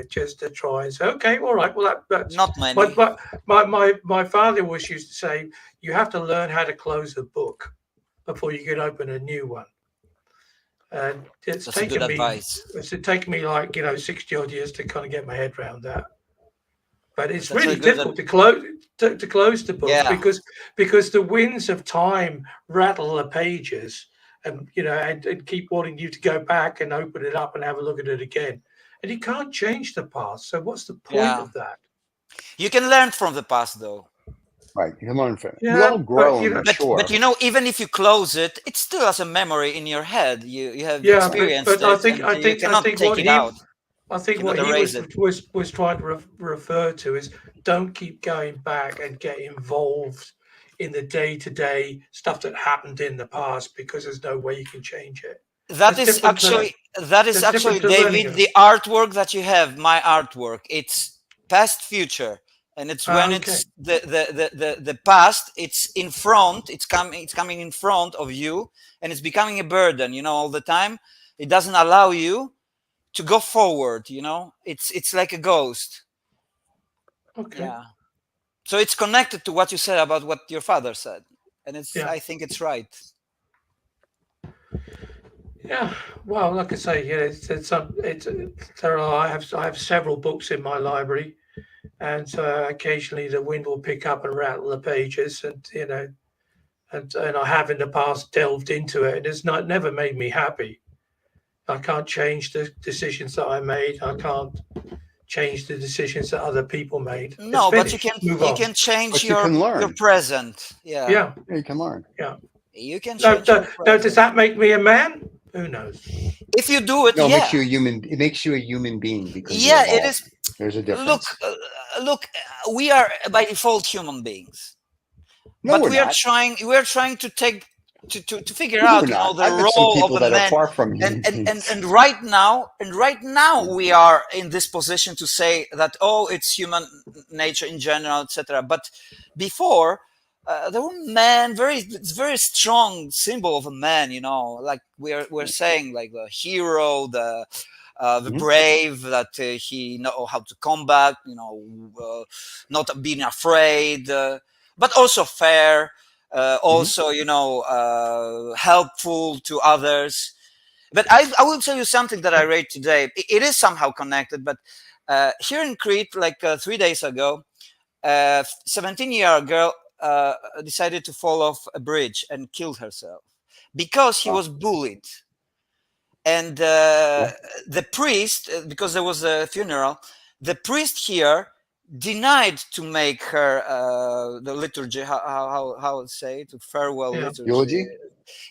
Speaker 4: Just to try and say, okay, all right, well that's
Speaker 3: Not many.
Speaker 4: my father always used to say, you have to learn how to close a book before you can open a new one. And it's
Speaker 3: That's a good advice.
Speaker 4: taken me like 60 odd years to kind of get my head around that. But it's
Speaker 3: That's
Speaker 4: really
Speaker 3: a good
Speaker 4: difficult to close the book
Speaker 3: Yeah.
Speaker 4: because the winds of time rattle the pages, and and keep wanting you to go back and open it up and have a look at it again. And you can't change the past. So what's the point
Speaker 3: Yeah.
Speaker 4: of that?
Speaker 3: You can learn from the past, though.
Speaker 1: Right. You can learn from it.
Speaker 4: Yeah,
Speaker 1: We all
Speaker 4: but,
Speaker 1: grow and mature.
Speaker 3: But even if you close it, it still has a memory in your head. You have
Speaker 4: Yeah,
Speaker 3: experienced
Speaker 4: but I
Speaker 3: it,
Speaker 4: think
Speaker 3: and you cannot take
Speaker 4: what
Speaker 3: it out.
Speaker 4: I think
Speaker 3: Cannot
Speaker 4: what he
Speaker 3: erase it.
Speaker 4: was trying to refer to is, don't keep going back and get involved in the day-to-day stuff that happened in the past, because there's no way you can change it.
Speaker 3: That
Speaker 4: That's
Speaker 3: is
Speaker 4: different to-
Speaker 3: actually,
Speaker 4: to learning
Speaker 3: David,
Speaker 4: it.
Speaker 3: the artwork that you have, my artwork. It's past, future, and it's when
Speaker 4: Okay.
Speaker 3: it's the past. It's in front. It's coming in front of you, and it's becoming a burden. All the time. It doesn't allow you to go forward. It's like a ghost.
Speaker 4: Okay.
Speaker 3: Yeah. So it's connected to what you said about what your father said, and
Speaker 4: Yeah.
Speaker 3: I think it's right.
Speaker 4: Yeah, well, like I say, I have several books in my library, and occasionally the wind will pick up and rattle the pages, and and I have in the past delved into it, and it's never made me happy. I can't change the decisions that I made. I can't change the decisions that other people made.
Speaker 3: No,
Speaker 4: It's
Speaker 3: but you
Speaker 4: finished.
Speaker 3: can
Speaker 4: Move on.
Speaker 3: change
Speaker 1: But you can learn.
Speaker 3: your present. Yeah.
Speaker 4: Yeah,
Speaker 1: Yeah, you can learn.
Speaker 4: yeah.
Speaker 3: You can
Speaker 4: No,
Speaker 3: change your present.
Speaker 4: does that make me a man? Who knows?
Speaker 3: If you do it,
Speaker 1: No, it
Speaker 3: yeah.
Speaker 1: makes you a human. It makes you a human being because
Speaker 3: Yeah,
Speaker 1: you're
Speaker 3: it is.
Speaker 1: evolved. There's a difference.
Speaker 3: Look, we are by default human beings,
Speaker 1: No,
Speaker 3: but
Speaker 1: we're
Speaker 3: we are
Speaker 1: not.
Speaker 3: trying to take to figure
Speaker 1: No,
Speaker 3: out,
Speaker 1: we're not.
Speaker 3: the
Speaker 1: I've met some
Speaker 3: role
Speaker 1: people
Speaker 3: of a
Speaker 1: that are
Speaker 3: man.
Speaker 1: far from human
Speaker 3: And
Speaker 1: beings.
Speaker 3: right now we are in this position to say that, oh, it's human nature in general, etc. But before, there were men, it's very strong symbol of a man, like we're saying, like the hero, the brave, that he know how to combat, not being afraid, but also fair, also helpful to others. But I will tell you something that I read today. It is somehow connected, but here in Crete, like 3 days ago, 17-year-old girl decided to fall off a bridge and killed herself because she was bullied. And the priest, because there was a funeral, the priest here denied to make her the liturgy. How say to farewell liturgy?
Speaker 1: Eulogy?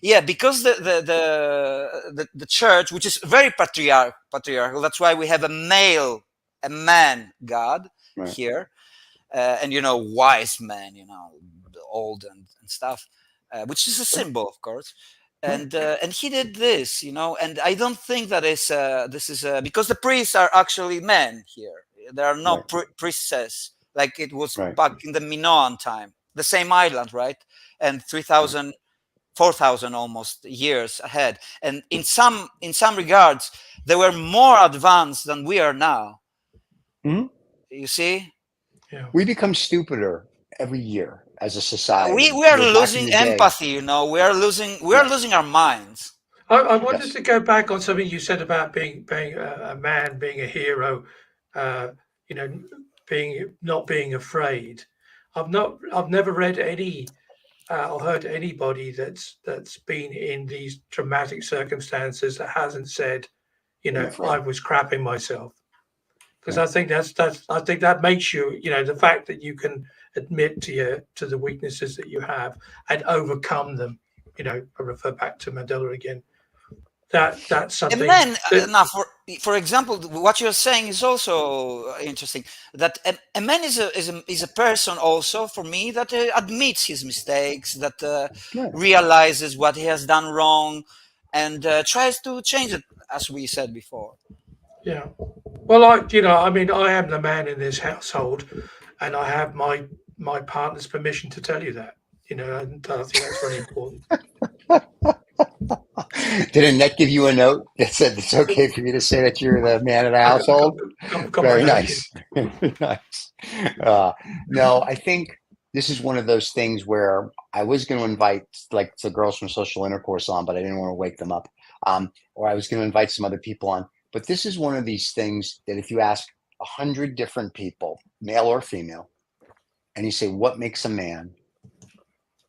Speaker 3: Yeah, because the church, which is very patriarchal, that's why we have a man God here, and wise man, old and stuff, which is a symbol, of course. And he did this, and I don't think that this is because the priests are actually men here. There are no priestesses like it was back in the Minoan time, the same island, right? And 3,000, 4,000 almost years ahead. And in some regards, they were more advanced than we are now.
Speaker 1: Mm-hmm.
Speaker 3: You see?
Speaker 4: Yeah.
Speaker 1: We become stupider every year as a society.
Speaker 3: We are losing empathy. We are losing our minds.
Speaker 4: I wanted to go back on something you said about being a man, being a hero, not being afraid. I've never read any or heard anybody that's been in these traumatic circumstances that hasn't said, I was crapping myself. Because I think I think that makes you, the fact that you can admit to the weaknesses that you have and overcome them. I refer back to Mandela again. that's something.
Speaker 3: And then,
Speaker 4: that,
Speaker 3: now, for example, what you're saying is also interesting. That a man is a person also for me that admits his mistakes, that realizes what he has done wrong, and tries to change it, as we said before.
Speaker 4: yeah. Well, I mean, I am the man in this household, and I have my partner's permission to tell you that. And I think that's very important.
Speaker 1: Did Annette give you a note that said it's okay for you to say that you're the man of the household?
Speaker 4: Got
Speaker 1: Very
Speaker 4: my
Speaker 1: nice. Very nice. No, I think this is one of those things where I was going to invite like the girls from Social Intercourse on, but I didn't want to wake them up. Or I was going to invite some other people on. But this is one of these things that if you ask 100 different people, male or female, and you say, what makes a man?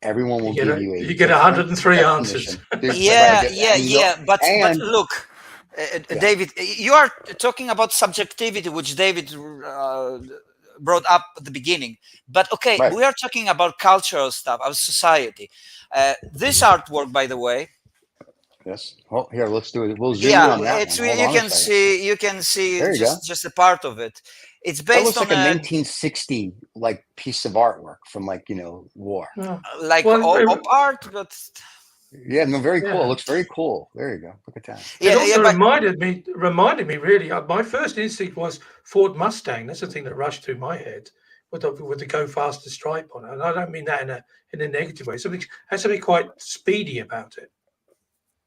Speaker 1: Everyone will give you a
Speaker 4: you get 103 answers.
Speaker 3: Yeah. But look,
Speaker 1: Yeah.
Speaker 3: David, you are talking about subjectivity, which David brought up at the beginning. But okay,
Speaker 1: Right.
Speaker 3: we are talking about cultural stuff, our society. This artwork, by the way.
Speaker 1: Yes. Well, here, let's do it. We'll zoom in on that
Speaker 3: it's
Speaker 1: one. Hold
Speaker 3: you
Speaker 1: on a
Speaker 3: can
Speaker 1: second.
Speaker 3: see
Speaker 1: There you go.
Speaker 3: just a part of it. It's
Speaker 1: That
Speaker 3: based
Speaker 1: looks
Speaker 3: on
Speaker 1: like a 1960 like piece of artwork from like war.
Speaker 3: like
Speaker 4: Well,
Speaker 3: op art, but
Speaker 1: Yeah, no, very cool.
Speaker 4: Yeah.
Speaker 1: It looks very cool. There you go. Look at that.
Speaker 4: It also
Speaker 3: but
Speaker 4: reminded me really. My first instinct was Ford Mustang. That's the thing that rushed through my head with the go faster stripe on it. And I don't mean that in a negative way. Something has something quite speedy about it.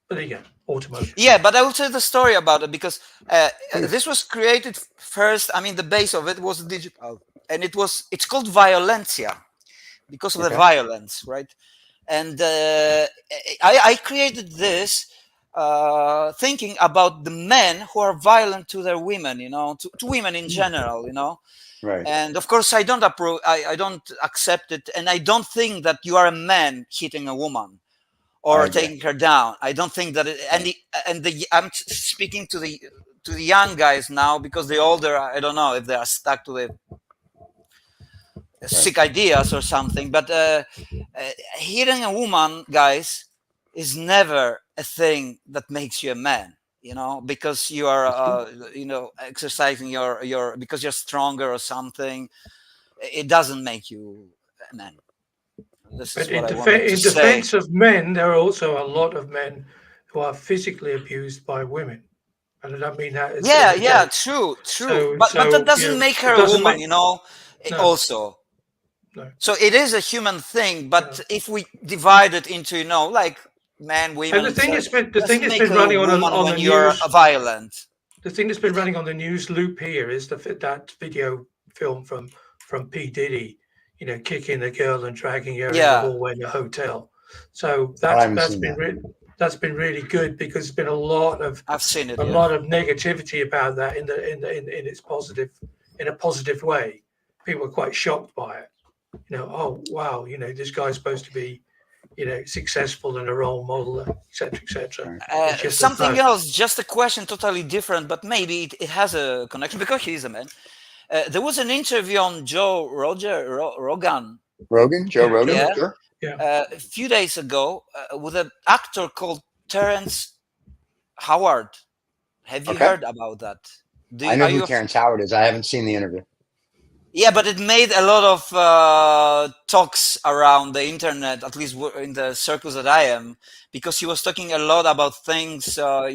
Speaker 4: But there you go, automotive.
Speaker 3: yeah, but I will tell the story about it because this was created first. I mean, the base of it was digital, and it's called Violencia because of the violence, right? And I created this thinking about the men who are violent to their women, to women in general,
Speaker 1: Right.
Speaker 3: And of course, I don't approve. I don't accept it, and I don't think that you are a man hitting a woman or taking her down. I don't think that. I'm speaking to the young guys now because the older, I don't know if they are stuck to the sick ideas or something. But hitting a woman, guys, is never a thing that makes you a man. Because you are, exercising your because you're stronger or something. It doesn't make you a man. This is
Speaker 4: But
Speaker 3: what I wanted to
Speaker 4: in
Speaker 3: say.
Speaker 4: defense of men, there are also a lot of men who are physically abused by women. And I don't mean that as
Speaker 3: true.
Speaker 4: So-
Speaker 3: but
Speaker 4: so,
Speaker 3: that doesn't
Speaker 4: you know,
Speaker 3: make her
Speaker 4: it
Speaker 3: a
Speaker 4: doesn't
Speaker 3: woman,
Speaker 4: make-
Speaker 3: also.
Speaker 4: No.
Speaker 3: So it is a human thing, but if we divide it into, like men, women,
Speaker 4: And the thing that's been
Speaker 3: doesn't make
Speaker 4: running
Speaker 3: a
Speaker 4: on
Speaker 3: woman when
Speaker 4: the
Speaker 3: you're
Speaker 4: news.
Speaker 3: violent.
Speaker 4: The thing that's been running on the news loop here is that video film from P Diddy, kicking the girl and dragging her in the hallway in the hotel. So that's been really good because there's been a lot of
Speaker 3: I've seen it.
Speaker 4: lot of negativity about that in its in a positive way. People are quite shocked by it. Oh wow, this guy's supposed to be, successful and a role model, etc., etc.
Speaker 3: Something else, just a question totally different, but maybe it has a connection because he's a man. There was an interview on Joe Rogan.
Speaker 1: Joe Rogan,
Speaker 3: Yeah.
Speaker 1: sure.
Speaker 3: A few days ago with an actor called Terrence Howard. Have you heard about that?
Speaker 1: I know who Terrence Howard is. I haven't seen the interview.
Speaker 3: Yeah, but it made a lot of talks around the internet, at least in the circles that I am, because he was talking a lot about things, a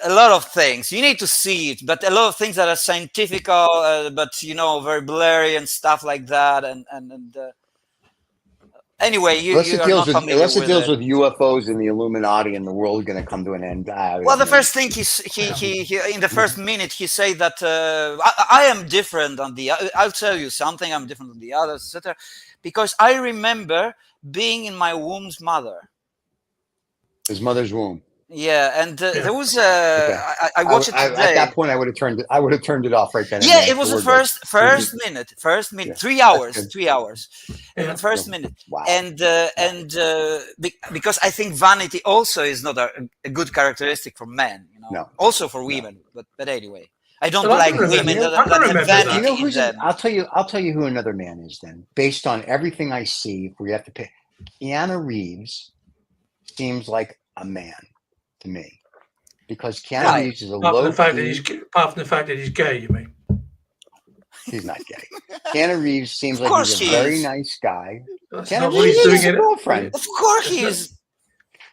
Speaker 3: lot of things. You need to see it, but a lot of things that are scientific, but very blurry and stuff like that. And anyway, you are not familiar
Speaker 1: unless it
Speaker 3: with
Speaker 1: deals
Speaker 3: it.
Speaker 1: with UFOs and the Illuminati and the world going to come to an end.
Speaker 3: Well, the first thing he in the first minute he said that I am different on I'll tell you something. I'm different than the others, etc. Because I remember being in my womb's mother.
Speaker 1: His mother's womb.
Speaker 3: Yeah, and there was I watched it today.
Speaker 1: At that point, I would have turned it off right then.
Speaker 3: Yeah, it was the first minute, 3 hours, 3 hours, in the first minute.
Speaker 1: Wow.
Speaker 3: And because I think vanity also is not a good characteristic for men,
Speaker 1: No.
Speaker 3: Also for women, but anyway, I don't
Speaker 4: Well, I
Speaker 3: like
Speaker 4: can
Speaker 3: women
Speaker 4: remember-
Speaker 3: that
Speaker 4: I can
Speaker 3: have
Speaker 4: remember
Speaker 3: vanity
Speaker 4: that.
Speaker 1: You know
Speaker 3: in them.
Speaker 1: I'll tell you who another man is then, based on everything I see. If we have to pick, Keanu Reeves seems like a man to me, because Keanu
Speaker 3: Right.
Speaker 1: Reeves is a
Speaker 4: Apart from
Speaker 1: low
Speaker 4: the fact that
Speaker 1: key.
Speaker 4: apart from the fact that he's gay, you mean?
Speaker 1: He's not gay. Keanu Reeves seems
Speaker 3: Of
Speaker 1: like
Speaker 3: course
Speaker 1: he's a
Speaker 3: he
Speaker 1: very
Speaker 3: is.
Speaker 1: nice guy.
Speaker 4: That's
Speaker 1: Keanu
Speaker 4: not what
Speaker 1: Reeves
Speaker 4: he's doing
Speaker 1: has a
Speaker 4: in it.
Speaker 1: girlfriend.
Speaker 3: Of course
Speaker 4: That's
Speaker 3: he
Speaker 4: not-
Speaker 3: is.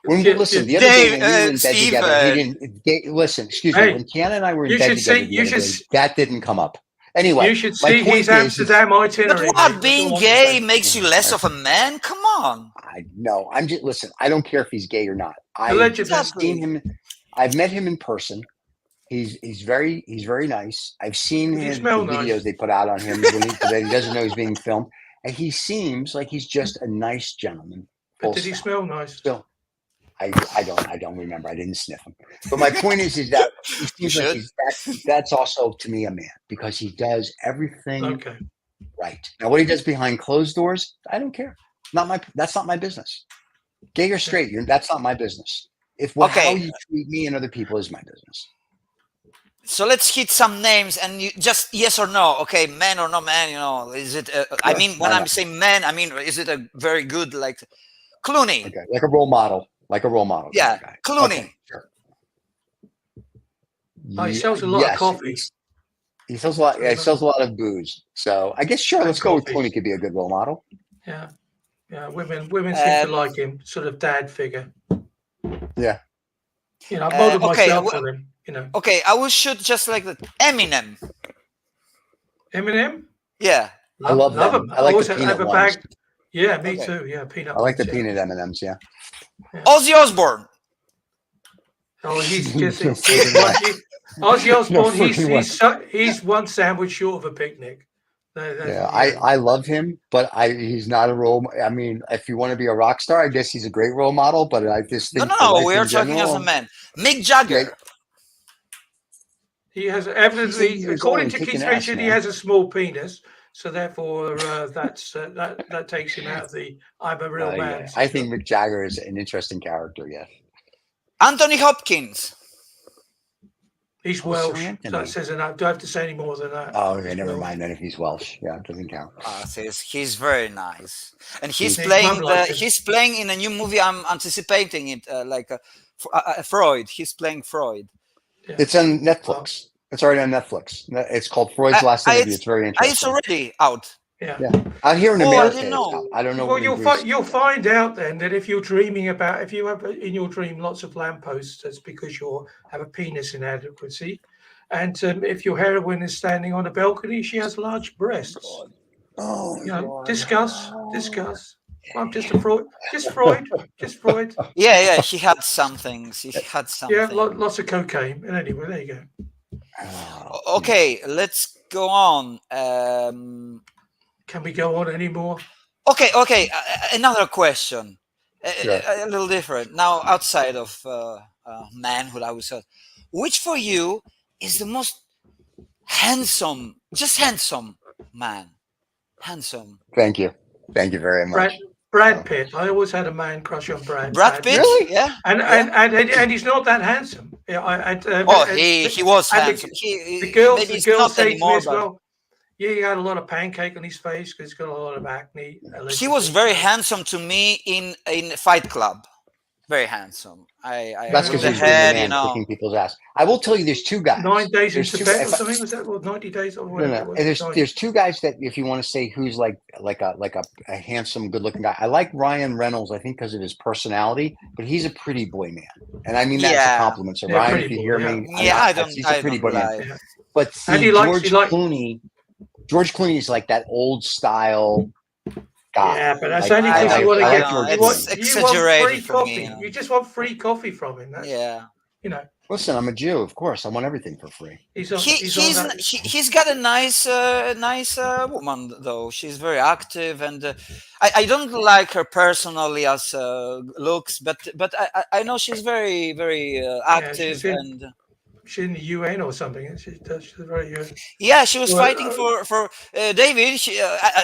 Speaker 1: Listen, the other day when we were in bed
Speaker 3: Steve,
Speaker 1: together, he didn't. Listen, excuse me.
Speaker 4: Hey,
Speaker 1: When Keanu and I were in
Speaker 4: you
Speaker 1: bed
Speaker 4: should
Speaker 1: together
Speaker 4: see-
Speaker 1: the
Speaker 4: you
Speaker 1: other day,
Speaker 4: should-
Speaker 1: that didn't come up. Anyway,
Speaker 4: You should
Speaker 1: my
Speaker 4: see
Speaker 1: point
Speaker 4: his
Speaker 1: is
Speaker 4: Amsterdam itinerary.
Speaker 3: But
Speaker 4: mate.
Speaker 3: what,
Speaker 4: That's
Speaker 3: being
Speaker 4: all I'm
Speaker 3: gay
Speaker 4: saying.
Speaker 3: makes you less of a man? Come on.
Speaker 1: I no, I'm just listen. I don't care if he's gay or not. I've
Speaker 4: Allegedly.
Speaker 1: seen him. I've met him in person. He's very nice. I've seen
Speaker 4: Does he
Speaker 1: his the
Speaker 4: smell
Speaker 1: videos
Speaker 4: nice?
Speaker 1: they put out on him when that he doesn't know he's being filmed, and he seems like he's just a nice gentleman.
Speaker 4: But
Speaker 1: Full
Speaker 4: did he
Speaker 1: stop.
Speaker 4: smell nice?
Speaker 1: Still, I don't remember. I didn't sniff him. But my point is that he
Speaker 3: You
Speaker 1: seems like
Speaker 3: should.
Speaker 1: that's also to me a man, because he does everything
Speaker 4: Okay.
Speaker 1: right. Now, what he does behind closed doors, I don't care. That's not my business. Gay or straight, that's not my business. How
Speaker 3: Okay.
Speaker 1: you treat me and other people is my business.
Speaker 3: So let's hit some names and you just yes or no. Okay, man or no man, is it I
Speaker 1: Sure,
Speaker 3: mean, when
Speaker 1: why
Speaker 3: I'm
Speaker 1: not?
Speaker 3: saying man, I mean, is it a very good, like Clooney?
Speaker 1: Okay, like a role model.
Speaker 3: Yeah,
Speaker 1: kind of guy.
Speaker 3: Clooney.
Speaker 1: Okay, sure.
Speaker 4: Oh, he sells a lot of coffee.
Speaker 1: He sells a lot. Yeah, he sells a lot of booze. So I guess sure.
Speaker 4: And
Speaker 1: Let's go with
Speaker 4: coffee.
Speaker 1: Clooney. Could be a good role model.
Speaker 4: Yeah. Yeah. Women seem to like him, sort of dad figure.
Speaker 1: Yeah.
Speaker 4: You know, I've modeled
Speaker 3: okay,
Speaker 4: myself
Speaker 3: well-
Speaker 4: on him, you know.
Speaker 3: Okay, I will shoot just like that. Eminem.
Speaker 4: Eminem?
Speaker 3: Yeah.
Speaker 1: I love them.
Speaker 4: him.
Speaker 1: I like
Speaker 4: always
Speaker 1: the
Speaker 4: have
Speaker 1: peanut
Speaker 4: a
Speaker 1: ones.
Speaker 4: bag. Yeah, me
Speaker 3: Okay.
Speaker 4: too. Yeah, peanut.
Speaker 1: I like the
Speaker 4: ones, yeah.
Speaker 1: peanut M&Ms. Yeah.
Speaker 3: Ozzy Osbourne.
Speaker 4: Oh, he's just
Speaker 1: No
Speaker 4: he's
Speaker 1: freaking
Speaker 4: one, Ozzy Osbourne.
Speaker 1: freaking
Speaker 4: He's one sandwich short of a picnic.
Speaker 1: Yeah, I love him, but he's not a role. I mean, if you want to be a rock star, I guess he's a great role model. But I just think
Speaker 3: No, we are talking as a man. Mick Jagger.
Speaker 4: He has
Speaker 1: 80
Speaker 4: evidently,
Speaker 1: years
Speaker 4: according
Speaker 1: old
Speaker 4: to
Speaker 1: and
Speaker 4: Keith
Speaker 1: kicking ass,
Speaker 4: Richard, he
Speaker 1: man.
Speaker 4: has a small penis. So therefore, that takes him out of the "I'm a real man."
Speaker 1: Yeah. I think Mick Jagger is an interesting character. Yeah.
Speaker 3: Anthony Hopkins.
Speaker 4: He's
Speaker 1: Oh,
Speaker 4: Welsh.
Speaker 1: Sir
Speaker 4: So
Speaker 1: Anthony.
Speaker 4: that says enough. Do I have to say any more than that?
Speaker 1: Oh, okay,
Speaker 4: He's
Speaker 1: never
Speaker 4: Welsh.
Speaker 1: mind then if he's Welsh. Yeah, it doesn't count.
Speaker 3: He's very nice, and he's
Speaker 4: His
Speaker 3: playing
Speaker 4: mum likes him.
Speaker 3: he's playing in a new movie. I'm anticipating it, Freud. He's playing Freud.
Speaker 4: Yeah.
Speaker 1: It's on Netflix. It's already on Netflix. It's called Freud's Last Interview. It's very
Speaker 3: It's
Speaker 1: interesting.
Speaker 3: already out.
Speaker 4: Yeah.
Speaker 1: Out here in
Speaker 3: Oh, I
Speaker 1: America,
Speaker 3: didn't
Speaker 1: it's
Speaker 3: know.
Speaker 1: out. I don't know.
Speaker 4: Well,
Speaker 1: what
Speaker 4: you'll find out then that if you're dreaming about, if you have in your dream lots of lampposts, that's because you have a penis inadequacy, and if your heroine is standing on a balcony, she has large breasts.
Speaker 1: Oh,
Speaker 4: You know,
Speaker 1: God.
Speaker 4: discuss. I'm just Freud.
Speaker 3: Yeah, he had something. He had something.
Speaker 4: Yeah, lots of cocaine. And anyway, there you go.
Speaker 1: Oh,
Speaker 3: Okay, let's go on.
Speaker 4: Can we go on anymore?
Speaker 3: Okay. Another question,
Speaker 1: Sure.
Speaker 3: a little different. Now, outside of manhood, I would say, which for you is the most handsome man? Handsome.
Speaker 1: Thank you very much.
Speaker 4: Brad Pitt. I always had a man crush on Brad
Speaker 3: Pitt.
Speaker 1: Really?
Speaker 3: Yeah.
Speaker 4: And he's not that handsome. Yeah,
Speaker 3: he was
Speaker 4: and
Speaker 3: handsome.
Speaker 4: The girls
Speaker 3: maybe it's
Speaker 4: say
Speaker 3: not
Speaker 4: to me
Speaker 3: anymore,
Speaker 4: as
Speaker 3: but
Speaker 4: well. Yeah, he had a lot of pancake on his face because he's got a lot of acne.
Speaker 3: he was very handsome to me in Fight Club. Very handsome.
Speaker 1: That's
Speaker 3: with
Speaker 1: because
Speaker 3: the
Speaker 1: he's
Speaker 3: head,
Speaker 1: the man kicking people's ass. I will tell you, there's two guys.
Speaker 4: 9 days in
Speaker 1: There's two-
Speaker 4: Tibet or
Speaker 1: if I-
Speaker 4: something. Was that 90 days or whatever?
Speaker 1: No.
Speaker 4: it was?
Speaker 1: And there's two guys that if you want to say who's like a handsome, good looking guy. I like Ryan Reynolds, I think, because of his personality, but he's a pretty boy man. And I mean that as a compliment. So
Speaker 4: Yeah,
Speaker 1: Ryan,
Speaker 4: pretty
Speaker 1: if you
Speaker 4: boy,
Speaker 1: hear
Speaker 4: yeah.
Speaker 1: me, he's a pretty boy man.
Speaker 4: Yeah.
Speaker 1: But see,
Speaker 4: And he likes-
Speaker 1: George Clooney is like that old style guy.
Speaker 4: Yeah, but that's
Speaker 1: Like,
Speaker 4: only
Speaker 1: I
Speaker 4: because you want to
Speaker 1: like
Speaker 4: get.
Speaker 1: George
Speaker 4: You
Speaker 1: Clooney.
Speaker 4: want
Speaker 3: exaggerated
Speaker 4: free
Speaker 3: for
Speaker 4: coffee.
Speaker 3: me.
Speaker 4: You just want free coffee from him. That's,
Speaker 3: Yeah.
Speaker 4: You know,
Speaker 1: Listen, I'm a Jew, of course. I want everything for free.
Speaker 4: he's on that.
Speaker 3: He's got a nice woman though. She's very active, and I don't like her personally as looks, but I know she's very active
Speaker 4: she's in-
Speaker 3: and
Speaker 4: She's in the UN or something. She's very.
Speaker 3: yeah, she was
Speaker 4: Well,
Speaker 3: fighting for David.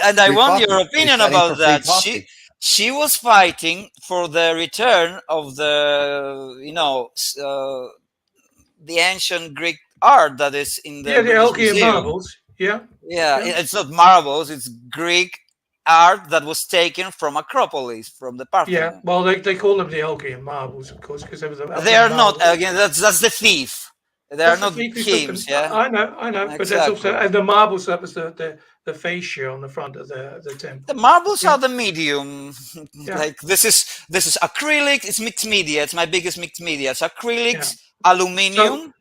Speaker 3: And I
Speaker 1: Free
Speaker 3: want
Speaker 1: coffee.
Speaker 3: your
Speaker 1: She's
Speaker 3: opinion
Speaker 1: fighting
Speaker 3: about
Speaker 1: for free
Speaker 3: that.
Speaker 1: coffee.
Speaker 3: She was fighting for the return of the the ancient Greek art that is in the
Speaker 4: the
Speaker 3: British
Speaker 4: Elgin
Speaker 3: Museum.
Speaker 4: marbles. Yeah.
Speaker 3: Yeah, it's not marbles; it's Greek art that was taken from Acropolis, from the Parthenon.
Speaker 4: Yeah, well, they call them the Elgin marbles, of course, because they were the.
Speaker 3: They are not, again, that's the thief. They are
Speaker 4: That's the
Speaker 3: not
Speaker 4: thief who took them.
Speaker 3: hymns, yeah.
Speaker 4: I know, but there's also and the marbles. That was the fascia on the front of the temple.
Speaker 3: The marbles are the medium.
Speaker 4: Yeah.
Speaker 3: Like this is acrylic. It's mixed media. It's my biggest mixed media. It's acrylics, aluminium.
Speaker 4: So,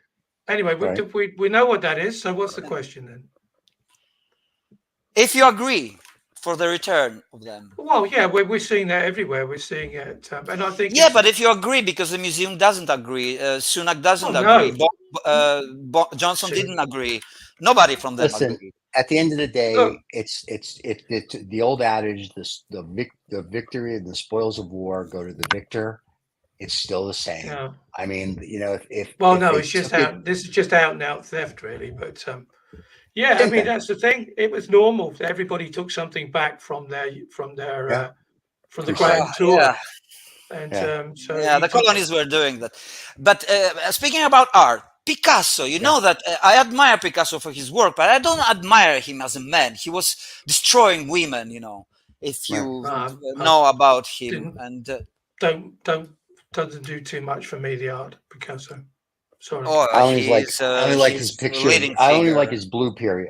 Speaker 4: anyway, we know what that is. So what's the question then?
Speaker 3: If you agree for the return of them.
Speaker 4: Well, yeah, we're seeing that everywhere. We're seeing it, and I think.
Speaker 3: Yeah, but if you agree, because the museum doesn't agree, Sunak doesn't agree, Johnson didn't agree. Nobody from them agreed.
Speaker 1: At the end of the day, it's the old adage: the victory and the spoils of war go to the victor. It's still the same.
Speaker 4: Yeah.
Speaker 1: I mean, if
Speaker 4: it's just out. This is just out and out theft, really. But yeah, I mean that's the thing. It was normal. Everybody took something back from the Grand Tour.
Speaker 3: Yeah.
Speaker 4: And
Speaker 3: the colonies were doing that. But speaking about art, Picasso, you know that I admire Picasso for his work, but I don't admire him as a man. He was destroying women, if you know about him. And
Speaker 1: doesn't
Speaker 4: do too much for me, the art, Picasso. Sorry.
Speaker 1: I only like his picture. I only like his blue period.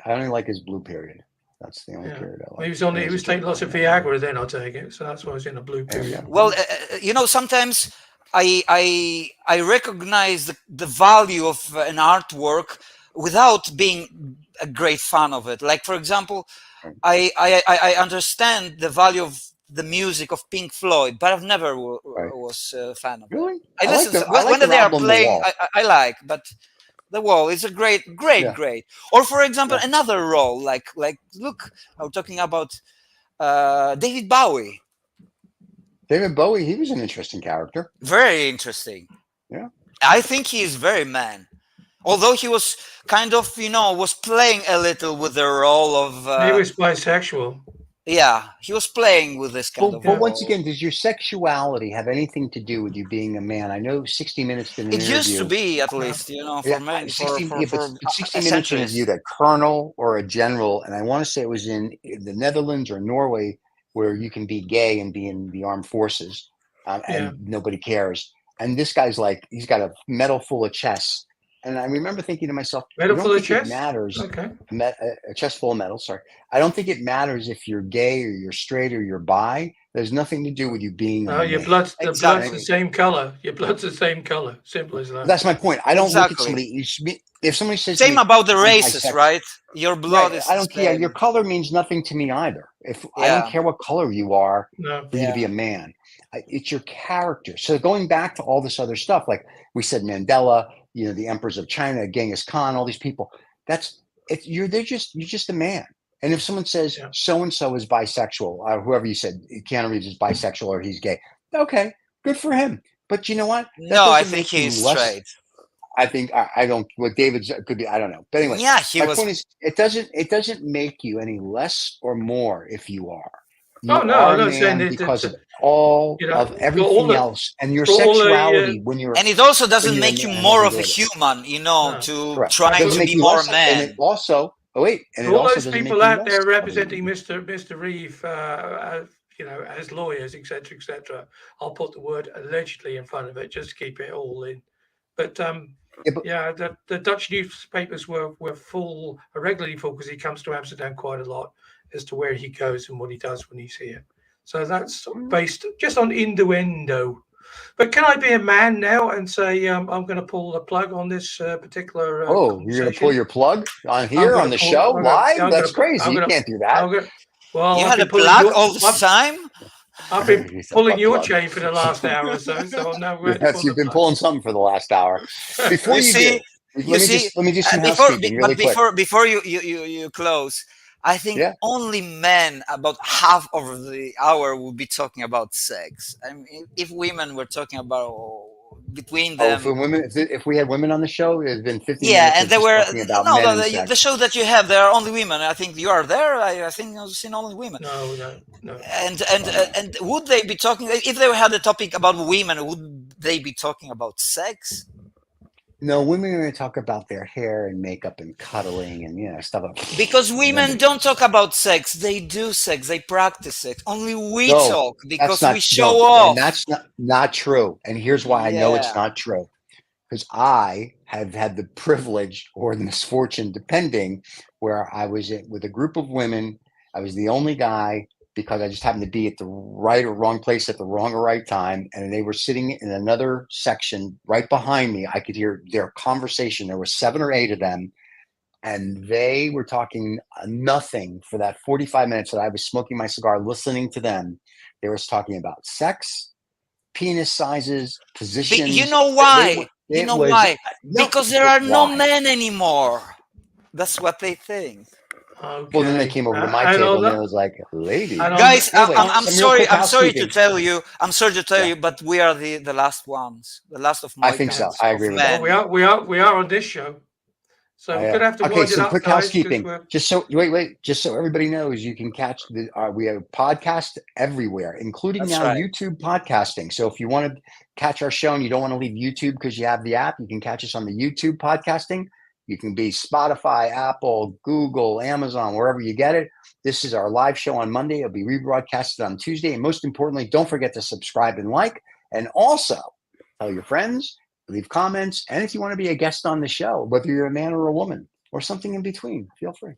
Speaker 1: That's the only period I like.
Speaker 4: He was taking lots of Viagra then, I'll take it. So that's why I was in a blue period.
Speaker 3: Well, sometimes I recognize the value of an artwork without being a great fan of it. Like, for example, I understand the value of the music of Pink Floyd, but I've never was a fan of it.
Speaker 1: Really?
Speaker 3: I listen when they are playing. I like, but The Wall is a great. Or for example, another role like look, I'm talking about David Bowie.
Speaker 1: David Bowie, he was an interesting character.
Speaker 3: Very interesting.
Speaker 1: Yeah.
Speaker 3: I think he is very man. Although he was kind of, was playing a little with the role of...
Speaker 4: he was bisexual.
Speaker 3: Yeah, he was playing with this kind of...
Speaker 1: But once again, does your sexuality have anything to do with you being a man? I know 60 Minutes did an interview.
Speaker 3: It used to be, at least, for men.
Speaker 1: 60 Minutes interviewed a colonel or a general, and I want to say it was in the Netherlands or Norway, where you can be gay and be in the armed forces, and nobody cares. And this guy's like, he's got a medal full of chess. And I remember thinking to myself,
Speaker 4: medal full of chess?
Speaker 1: It matters.
Speaker 4: Okay.
Speaker 1: A chest full of medals, sorry. I don't think it matters if you're gay or you're straight or you're bi. There's nothing to do with you being
Speaker 4: your blood's the same color. Your blood's the same color. Simple as that.
Speaker 1: That's my point. I don't look at somebody. If somebody says
Speaker 3: same about the races, right? Your blood is.
Speaker 1: I don't care. Your color means nothing to me either. I don't care what color you are for you to be a man. It's your character. So going back to all this other stuff, like we said, Mandela, the emperors of China, Genghis Khan, all these people. You're just a man. And if someone says so and so is bisexual, whoever you said, Keanu Reeves is bisexual or he's gay, okay, good for him. But you know what?
Speaker 3: No, I think he's straight.
Speaker 1: I think I don't. What David's could be, I don't know. But anyway, my point is, it doesn't make you any less or more if you are.
Speaker 4: I'm not saying
Speaker 1: because of all of everything else and your sexuality when you're.
Speaker 3: And it also doesn't make you more of a human, to trying to be more man.
Speaker 1: And it also, all
Speaker 4: those people out there representing Mr. Reeve, as lawyers, etc. I'll put the word allegedly in front of it just to keep it all in. But the Dutch newspapers were regularly full because he comes to Amsterdam quite a lot as to where he goes and what he does when he's here. So that's based just on innuendo. But can I be a man now and say I'm going to pull the plug on this particular?
Speaker 1: You're going to pull your plug on here on the show live? That's crazy. You can't do that.
Speaker 3: You had a plug all the time.
Speaker 4: I've been pulling your chain for the last hour or so. So now
Speaker 1: you've been pulling something for the last hour. Before let me do some housekeeping really quick.
Speaker 3: Before you close. I think only men about half of the hour will be talking about sex. I mean, if women were talking about between them,
Speaker 1: if we had women on the show, it has been 15 minutes.
Speaker 3: Yeah, and there were the show that you have. There are only women. I think you are there. I think I've seen only women.
Speaker 4: No.
Speaker 3: And would they be talking if they had a topic about women? Would they be talking about sex?
Speaker 1: No, women are going to talk about their hair and makeup and cuddling and stuff.
Speaker 3: Because women don't talk about sex. They do sex. They practice sex. Only we
Speaker 1: No,
Speaker 3: talk
Speaker 1: that's
Speaker 3: because
Speaker 1: not
Speaker 3: we show
Speaker 1: no, and
Speaker 3: off.
Speaker 1: that's not true. And here's why I know it's
Speaker 3: Yeah.
Speaker 1: not true. Because I have had the privilege or the misfortune, depending, where I was with a group of women. I was the only guy because I just happened to be at the right or wrong place at the wrong or right time. And they were sitting in another section right behind me. I could hear their conversation. There were 7 or 8 of them. And they were talking nothing for that 45 minutes that I was smoking my cigar, listening to them. They were talking about sex, penis sizes, positions.
Speaker 3: You know why?
Speaker 1: It was
Speaker 3: Because there are no
Speaker 1: why?
Speaker 3: men anymore. That's what they think.
Speaker 4: Okay.
Speaker 1: Well, then they came over to my table and it was like, ladies.
Speaker 3: Guys,
Speaker 1: Anyway,
Speaker 3: I'm
Speaker 1: some real
Speaker 3: sorry.
Speaker 1: quick
Speaker 3: I'm sorry to
Speaker 1: housekeeping.
Speaker 3: tell you. I'm sorry to tell
Speaker 1: Yeah.
Speaker 3: you, but we are the last ones. The last of
Speaker 1: I think so.
Speaker 3: Mohicans.
Speaker 1: I agree with that.
Speaker 4: Well, we are on this show, so we're gonna have to
Speaker 1: Okay,
Speaker 4: wind it
Speaker 1: some
Speaker 4: up,
Speaker 1: quick
Speaker 4: guys, 'cause
Speaker 1: housekeeping.
Speaker 4: we're-
Speaker 1: Just so just so everybody knows, you can catch we have podcasts everywhere, including
Speaker 3: That's
Speaker 1: now
Speaker 3: right.
Speaker 1: YouTube podcasting. So if you want to catch our show and you don't want to leave YouTube because you have the app, you can catch us on the YouTube podcasting. You can be Spotify, Apple, Google, Amazon, wherever you get it. This is our live show on Monday. It'll be rebroadcasted on Tuesday. And most importantly, don't forget to subscribe and like, and also tell your friends, leave comments. And if you want to be a guest on the show, whether you're a man or a woman or something in between, feel free.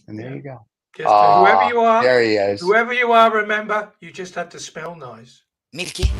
Speaker 1: And there you go.
Speaker 4: Just whoever you are,
Speaker 1: there he is.
Speaker 4: whoever you are, remember, you just have to smell nice.
Speaker 3: Milky.